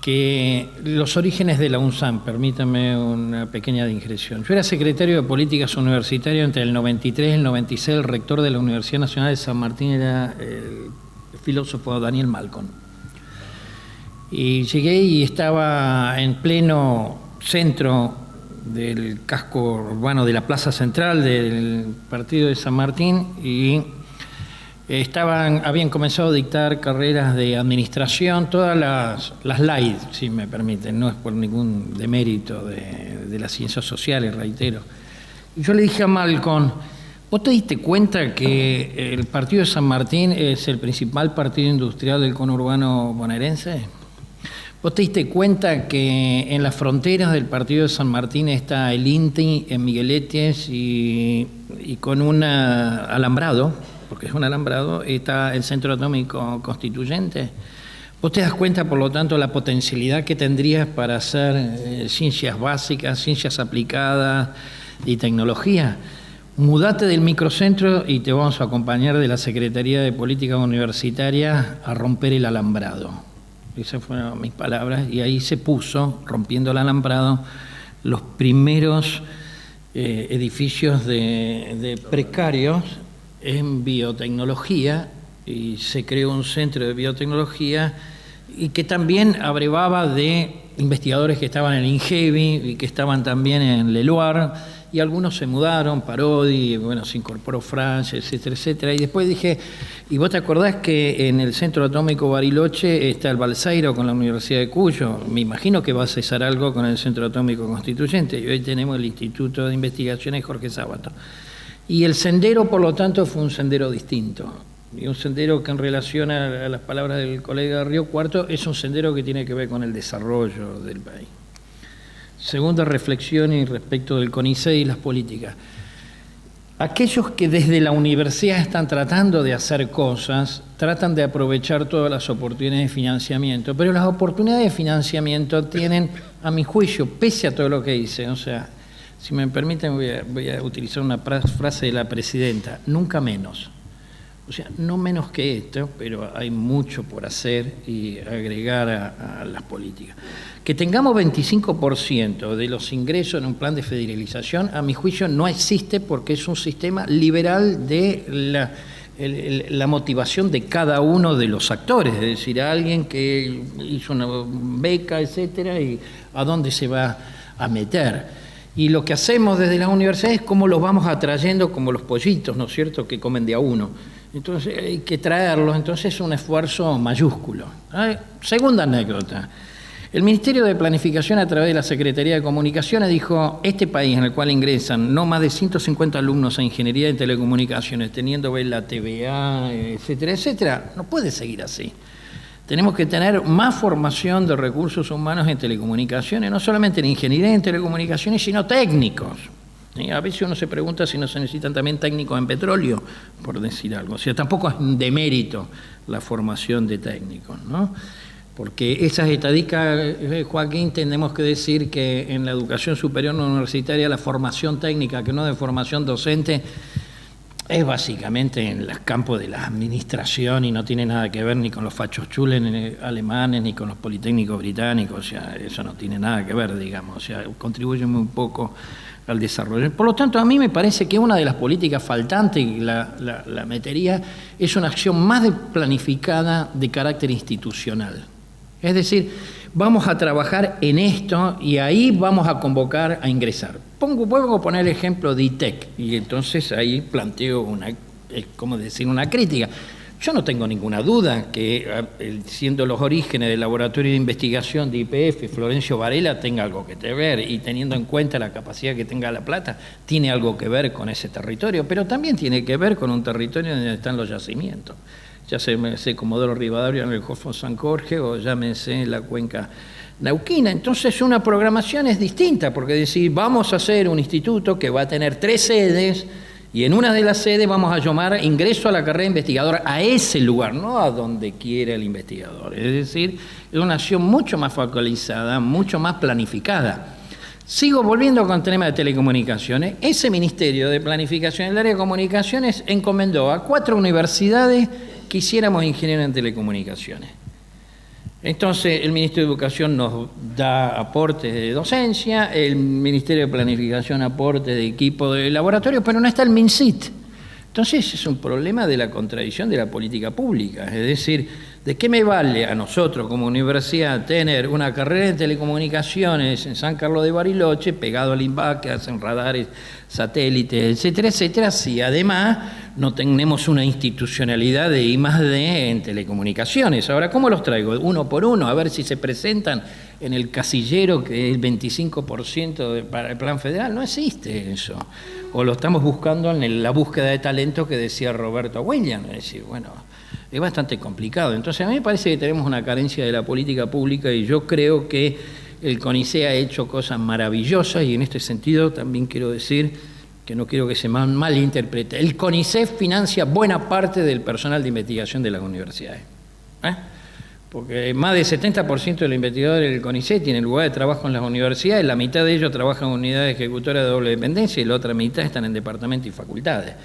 que los orígenes de la UNSAM, permítame una pequeña digresión. Yo era secretario de Políticas Universitarias entre el 93 y el 96, el rector de la Universidad Nacional de San Martín era el filósofo Daniel Malcolm. Y llegué y estaba en pleno centro del casco urbano de la Plaza Central del partido de San Martín, y habían comenzado a dictar carreras de administración, todas las light, si me permiten, no es por ningún demérito de las ciencias sociales, reitero. Y yo le dije a Malcolm, ¿vos te diste cuenta que el partido de San Martín es el principal partido industrial del conurbano bonaerense? ¿Vos te diste cuenta que en las fronteras del partido de San Martín está el INTI en Migueletes y con un alambrado, porque es un alambrado, está el Centro Atómico Constituyente? Vos te das cuenta, por lo tanto, la potencialidad que tendrías para hacer ciencias básicas, ciencias aplicadas y tecnología. Mudate del microcentro y te vamos a acompañar de la Secretaría de Política Universitaria a romper el alambrado. Esas fueron mis palabras, y ahí se puso, rompiendo el alambrado, los primeros edificios de precarios en biotecnología, y se creó un centro de biotecnología y que también abrevaba de investigadores que estaban en INGEVI y que estaban también en Leloir, y algunos se mudaron, Parodi, bueno, se incorporó Francia, etcétera, etcétera. Y después dije, ¿y vos te acordás que en el Centro Atómico Bariloche está el Balseiro con la Universidad de Cuyo? Me imagino que va a cesar algo con el Centro Atómico Constituyente, y hoy tenemos el Instituto de Investigaciones Jorge Sábato. Y el sendero, por lo tanto, fue un sendero distinto. Y un sendero que, en relación a las palabras del colega Río Cuarto, es un sendero que tiene que ver con el desarrollo del país. Segunda reflexión y respecto del CONICET y las políticas. Aquellos que desde la universidad están tratando de hacer cosas, tratan de aprovechar todas las oportunidades de financiamiento, pero las oportunidades de financiamiento tienen, a mi juicio, pese a todo lo que hice, o sea, si me permiten voy a utilizar una frase de la presidenta, nunca menos. O sea, no menos que esto, pero hay mucho por hacer y agregar a las políticas. Que tengamos 25% de los ingresos en un plan de federalización, a mi juicio, no existe porque es un sistema liberal de la motivación de cada uno de los actores, es decir, alguien que hizo una beca, etcétera, y a dónde se va a meter. Y lo que hacemos desde las universidades es cómo los vamos atrayendo como los pollitos, ¿no es cierto?, que comen de a uno. Entonces hay que traerlos, entonces es un esfuerzo mayúsculo. Segunda anécdota. El Ministerio de Planificación, a través de la Secretaría de Comunicaciones, dijo, este país en el cual ingresan no más de 150 alumnos a Ingeniería de Telecomunicaciones, teniendo la TVA, etcétera, etcétera, no puede seguir así. Tenemos que tener más formación de recursos humanos en telecomunicaciones, no solamente en ingeniería en telecomunicaciones, sino técnicos. A veces uno se pregunta si no se necesitan también técnicos en petróleo, por decir algo. O sea, tampoco es un demérito la formación de técnicos, ¿no? Porque esas estadísticas, Joaquín, tenemos que decir que en la educación superior no universitaria la formación técnica, que no de formación docente, es básicamente en los campos de la administración y no tiene nada que ver ni con los Fachhochschulen alemanes ni con los politécnicos británicos, o sea, eso no tiene nada que ver, digamos, o sea, contribuye muy poco al desarrollo. Por lo tanto, a mí me parece que una de las políticas faltantes, y la metería, es una acción más planificada de carácter institucional. Es decir, vamos a trabajar en esto y ahí vamos a convocar a ingresar. Puedo poner el ejemplo de ITEC y entonces ahí planteo una crítica. Yo no tengo ninguna duda que, siendo los orígenes del laboratorio de investigación de YPF, Florencio Varela tenga algo que ver, y teniendo en cuenta la capacidad que tenga La Plata, tiene algo que ver con ese territorio, pero también tiene que ver con un territorio donde están los yacimientos. Ya sé Comodoro Rivadavia en el Golfo San Jorge o llámese la cuenca neuquina. Entonces una programación es distinta, porque decir, vamos a hacer un instituto que va a tener 3 sedes, y en una de las sedes vamos a llamar ingreso a la carrera investigadora a ese lugar, no a donde quiera el investigador. Es decir, es una acción mucho más focalizada, mucho más planificada. Sigo volviendo con el tema de telecomunicaciones. Ese Ministerio de Planificación en el área de comunicaciones encomendó a 4 universidades que hiciéramos ingeniería en telecomunicaciones. Entonces, el Ministerio de Educación nos da aportes de docencia, el Ministerio de Planificación aportes de equipo de laboratorio, pero no está el MinSIT. Entonces, es un problema de la contradicción de la política pública. Es decir, ¿de qué me vale a nosotros como universidad tener una carrera en telecomunicaciones en San Carlos de Bariloche, pegado al INVAC, que hacen radares, satélites, etcétera, etcétera, si además no tenemos una institucionalidad de I+D en telecomunicaciones? Ahora, ¿cómo los traigo? Uno por uno, a ver si se presentan en el casillero que es el 25% para el plan federal. No existe eso. O lo estamos buscando en la búsqueda de talento que decía Roberto Williams. Es decir, bueno, es bastante complicado. Entonces, a mí me parece que tenemos una carencia de la política pública y yo creo que el CONICET ha hecho cosas maravillosas y en este sentido también quiero decir que no quiero que se malinterprete. El CONICET financia buena parte del personal de investigación de las universidades. Porque más del 70% de los investigadores del CONICET tienen lugar de trabajo en las universidades, la mitad de ellos trabajan en unidades ejecutoras de doble dependencia y la otra mitad están en departamentos y facultades.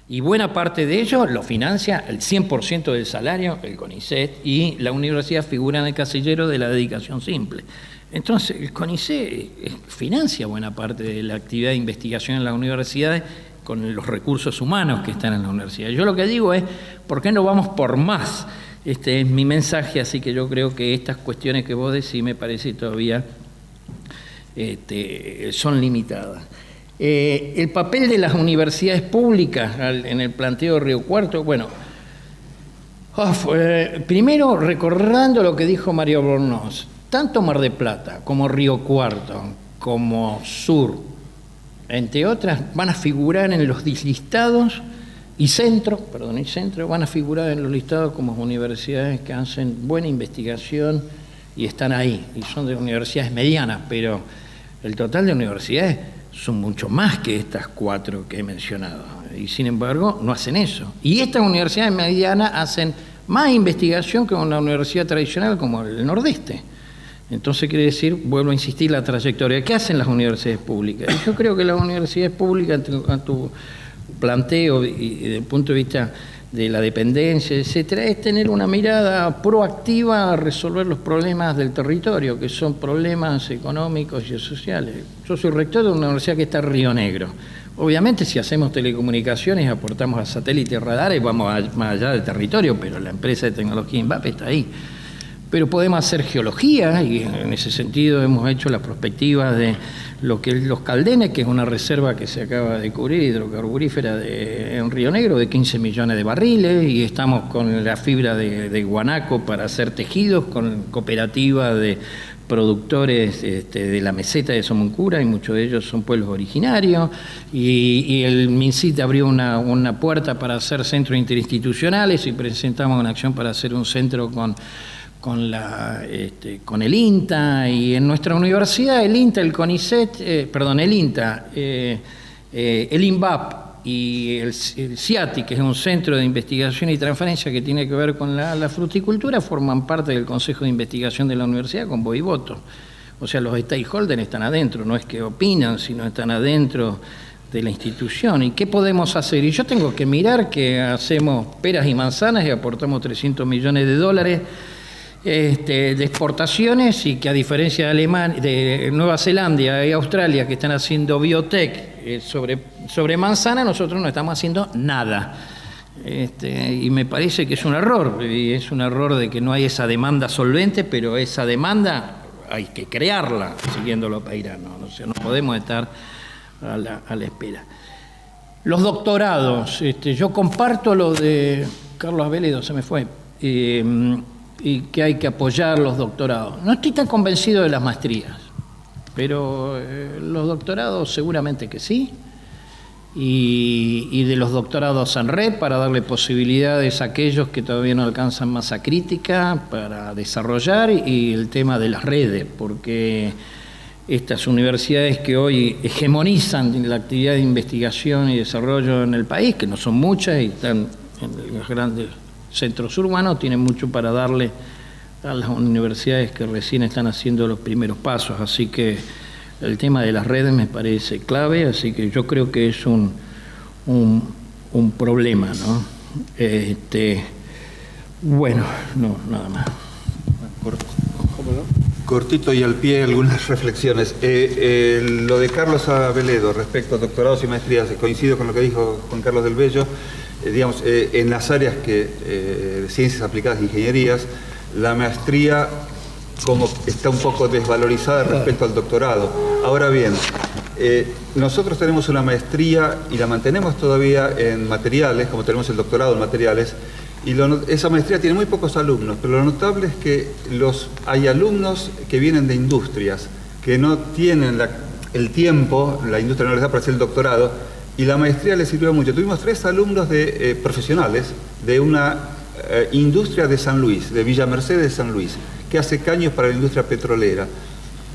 Y buena parte de ellos lo financia el 100% del salario, el CONICET, y la universidad figura en el casillero de la dedicación simple. Entonces, el CONICET financia buena parte de la actividad de investigación en las universidades con los recursos humanos que están en las universidades. Yo lo que digo es, ¿por qué no vamos por más? Este es mi mensaje, así que yo creo que estas cuestiones que vos decís me parece todavía son limitadas. El papel de las universidades públicas en el planteo de Río Cuarto, bueno, primero recordando lo que dijo Mario Bornoz, tanto Mar del Plata como Río Cuarto, como Sur, entre otras, van a figurar en los listados y centro, van a figurar en los listados como universidades que hacen buena investigación y están ahí, y son de universidades medianas, pero el total de universidades son mucho más que estas 4 que he mencionado, y sin embargo no hacen eso. Y estas universidades medianas hacen más investigación que una universidad tradicional como el Nordeste. Entonces quiere decir, vuelvo a insistir, la trayectoria. ¿Qué hacen las universidades públicas? Y yo creo que las universidades públicas, a tu planteo y desde el punto de vista de la dependencia, etcétera, es tener una mirada proactiva a resolver los problemas del territorio, que son problemas económicos y sociales. Yo soy rector de una universidad que está en Río Negro. Obviamente, si hacemos telecomunicaciones, aportamos a satélites, radares, vamos más allá del territorio, pero la empresa de tecnología INVAP está ahí. Pero podemos hacer geología, y en ese sentido hemos hecho las perspectivas de lo que es Los Caldenes, que es una reserva que se acaba de cubrir, hidrocarburífera en Río Negro, de 15 millones de barriles, y estamos con la fibra de guanaco para hacer tejidos, con cooperativa de productores de la meseta de Somoncura, y muchos de ellos son pueblos originarios, y el MinSIT abrió una puerta para hacer centros interinstitucionales, y presentamos una acción para hacer un centro con el INTA, y en nuestra universidad el INTA, el CONICET, el INVAP y el CIATI, que es un centro de investigación y transferencia que tiene que ver con la fruticultura, forman parte del Consejo de Investigación de la universidad con voz y voto. O sea, los stakeholders están adentro, no es que opinan, sino están adentro de la institución. ¿Y qué podemos hacer? Y yo tengo que mirar que hacemos peras y manzanas y aportamos $300 millones de exportaciones, y que a diferencia de Nueva Zelanda y Australia, que están haciendo biotech sobre manzana, nosotros no estamos haciendo nada. Y me parece que es un error, y es un error de que no hay esa demanda solvente, pero esa demanda hay que crearla siguiendo lo peirano. O sea, no podemos estar a la espera. Los doctorados, yo comparto lo de Carlos Aveledo, se me fue, y que hay que apoyar los doctorados. No estoy tan convencido de las maestrías, pero los doctorados seguramente que sí, y de los doctorados en red para darle posibilidades a aquellos que todavía no alcanzan masa crítica para desarrollar, y el tema de las redes, porque estas universidades que hoy hegemonizan la actividad de investigación y desarrollo en el país, que no son muchas y están en los grandes centros urbanos, tienen mucho para darle a las universidades que recién están haciendo los primeros pasos. Así que el tema de las redes me parece clave, así que yo creo que es un problema, ¿no? Bueno, no, nada más. Cortito y al pie algunas reflexiones. Lo de Carlos Aveledo respecto a doctorados y maestrías, coincido con lo que dijo Juan Carlos del Bello. En las áreas de ciencias aplicadas e ingenierías, la maestría como está un poco desvalorizada respecto al doctorado. Ahora bien, nosotros tenemos una maestría y la mantenemos todavía en materiales, como tenemos el doctorado en materiales, y esa maestría tiene muy pocos alumnos, pero lo notable es que hay alumnos que vienen de industrias, que no tienen el tiempo, la industria no les da para hacer el doctorado, y la maestría les sirvió mucho. Tuvimos 3 alumnos profesionales de una industria de San Luis, de Villa Mercedes de San Luis, que hace caños para la industria petrolera.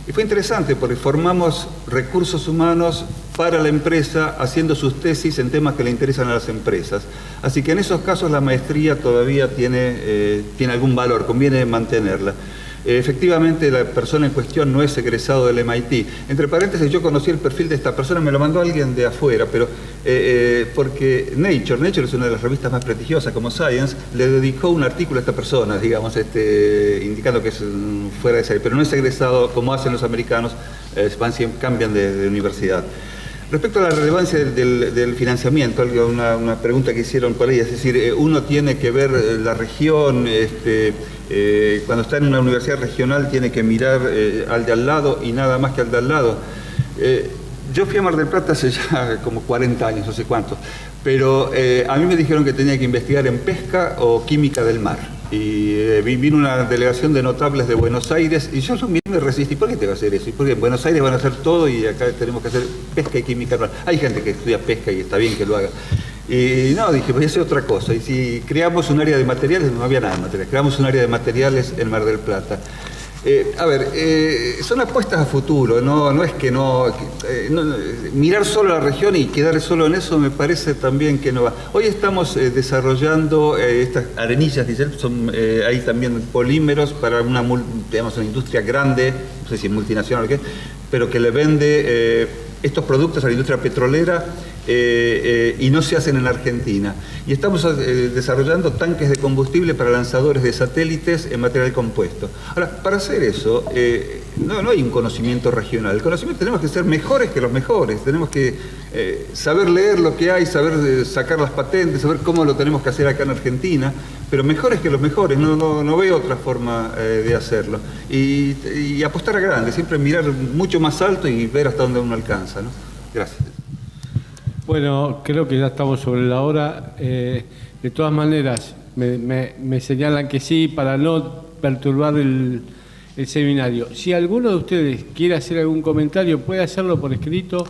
Y fue interesante porque formamos recursos humanos para la empresa haciendo sus tesis en temas que le interesan a las empresas. Así que en esos casos la maestría todavía tiene algún valor, conviene mantenerla. Efectivamente, la persona en cuestión no es egresado del MIT. Entre paréntesis, yo conocí el perfil de esta persona, me lo mandó alguien de afuera, pero porque Nature es una de las revistas más prestigiosas como Science, le dedicó un artículo a esta persona, digamos, indicando que es fuera de serie, pero no es egresado como hacen los americanos, cambian de universidad. Respecto a la relevancia del financiamiento, una pregunta que hicieron por ahí, es decir, uno tiene que ver la región, cuando está en una universidad regional tiene que mirar al de al lado y nada más que al de al lado. Yo fui a Mar del Plata hace ya como 40 años, no sé cuántos, pero a mí me dijeron que tenía que investigar en pesca o química del mar. Y vino una delegación de notables de Buenos Aires y yo me resistí. ¿Por qué te va a hacer eso? Porque en Buenos Aires van a hacer todo y acá tenemos que hacer pesca y química del mar. Hay gente que estudia pesca y está bien que lo haga. Y no, dije, voy a hacer otra cosa. Y si creamos un área de materiales, no había nada de materiales, creamos un área de materiales en Mar del Plata. Son apuestas a futuro, no es que mirar solo la región y quedar solo en eso me parece también que no va. Hoy estamos desarrollando estas arenillas, son hay también polímeros para una industria grande, no sé si multinacional o qué, pero que le vende estos productos a la industria petrolera y no se hacen en Argentina. Y estamos desarrollando tanques de combustible para lanzadores de satélites en material compuesto. Ahora, para hacer eso, no hay un conocimiento regional. El conocimiento tenemos que ser mejores que los mejores. Tenemos que saber leer lo que hay, saber sacar las patentes, saber cómo lo tenemos que hacer acá en Argentina, pero mejores que los mejores. No veo otra forma de hacerlo. Y apostar a grande, siempre mirar mucho más alto y ver hasta dónde uno alcanza, ¿no? Gracias. Bueno, creo que ya estamos sobre la hora. De todas maneras, me señalan que sí, para no perturbar el seminario. Si alguno de ustedes quiere hacer algún comentario, puede hacerlo por escrito,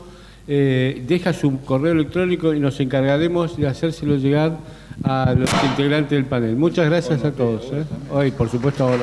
deja su correo electrónico y nos encargaremos de hacérselo llegar a los integrantes del panel. Muchas gracias a todos. Hoy, por supuesto, ahora.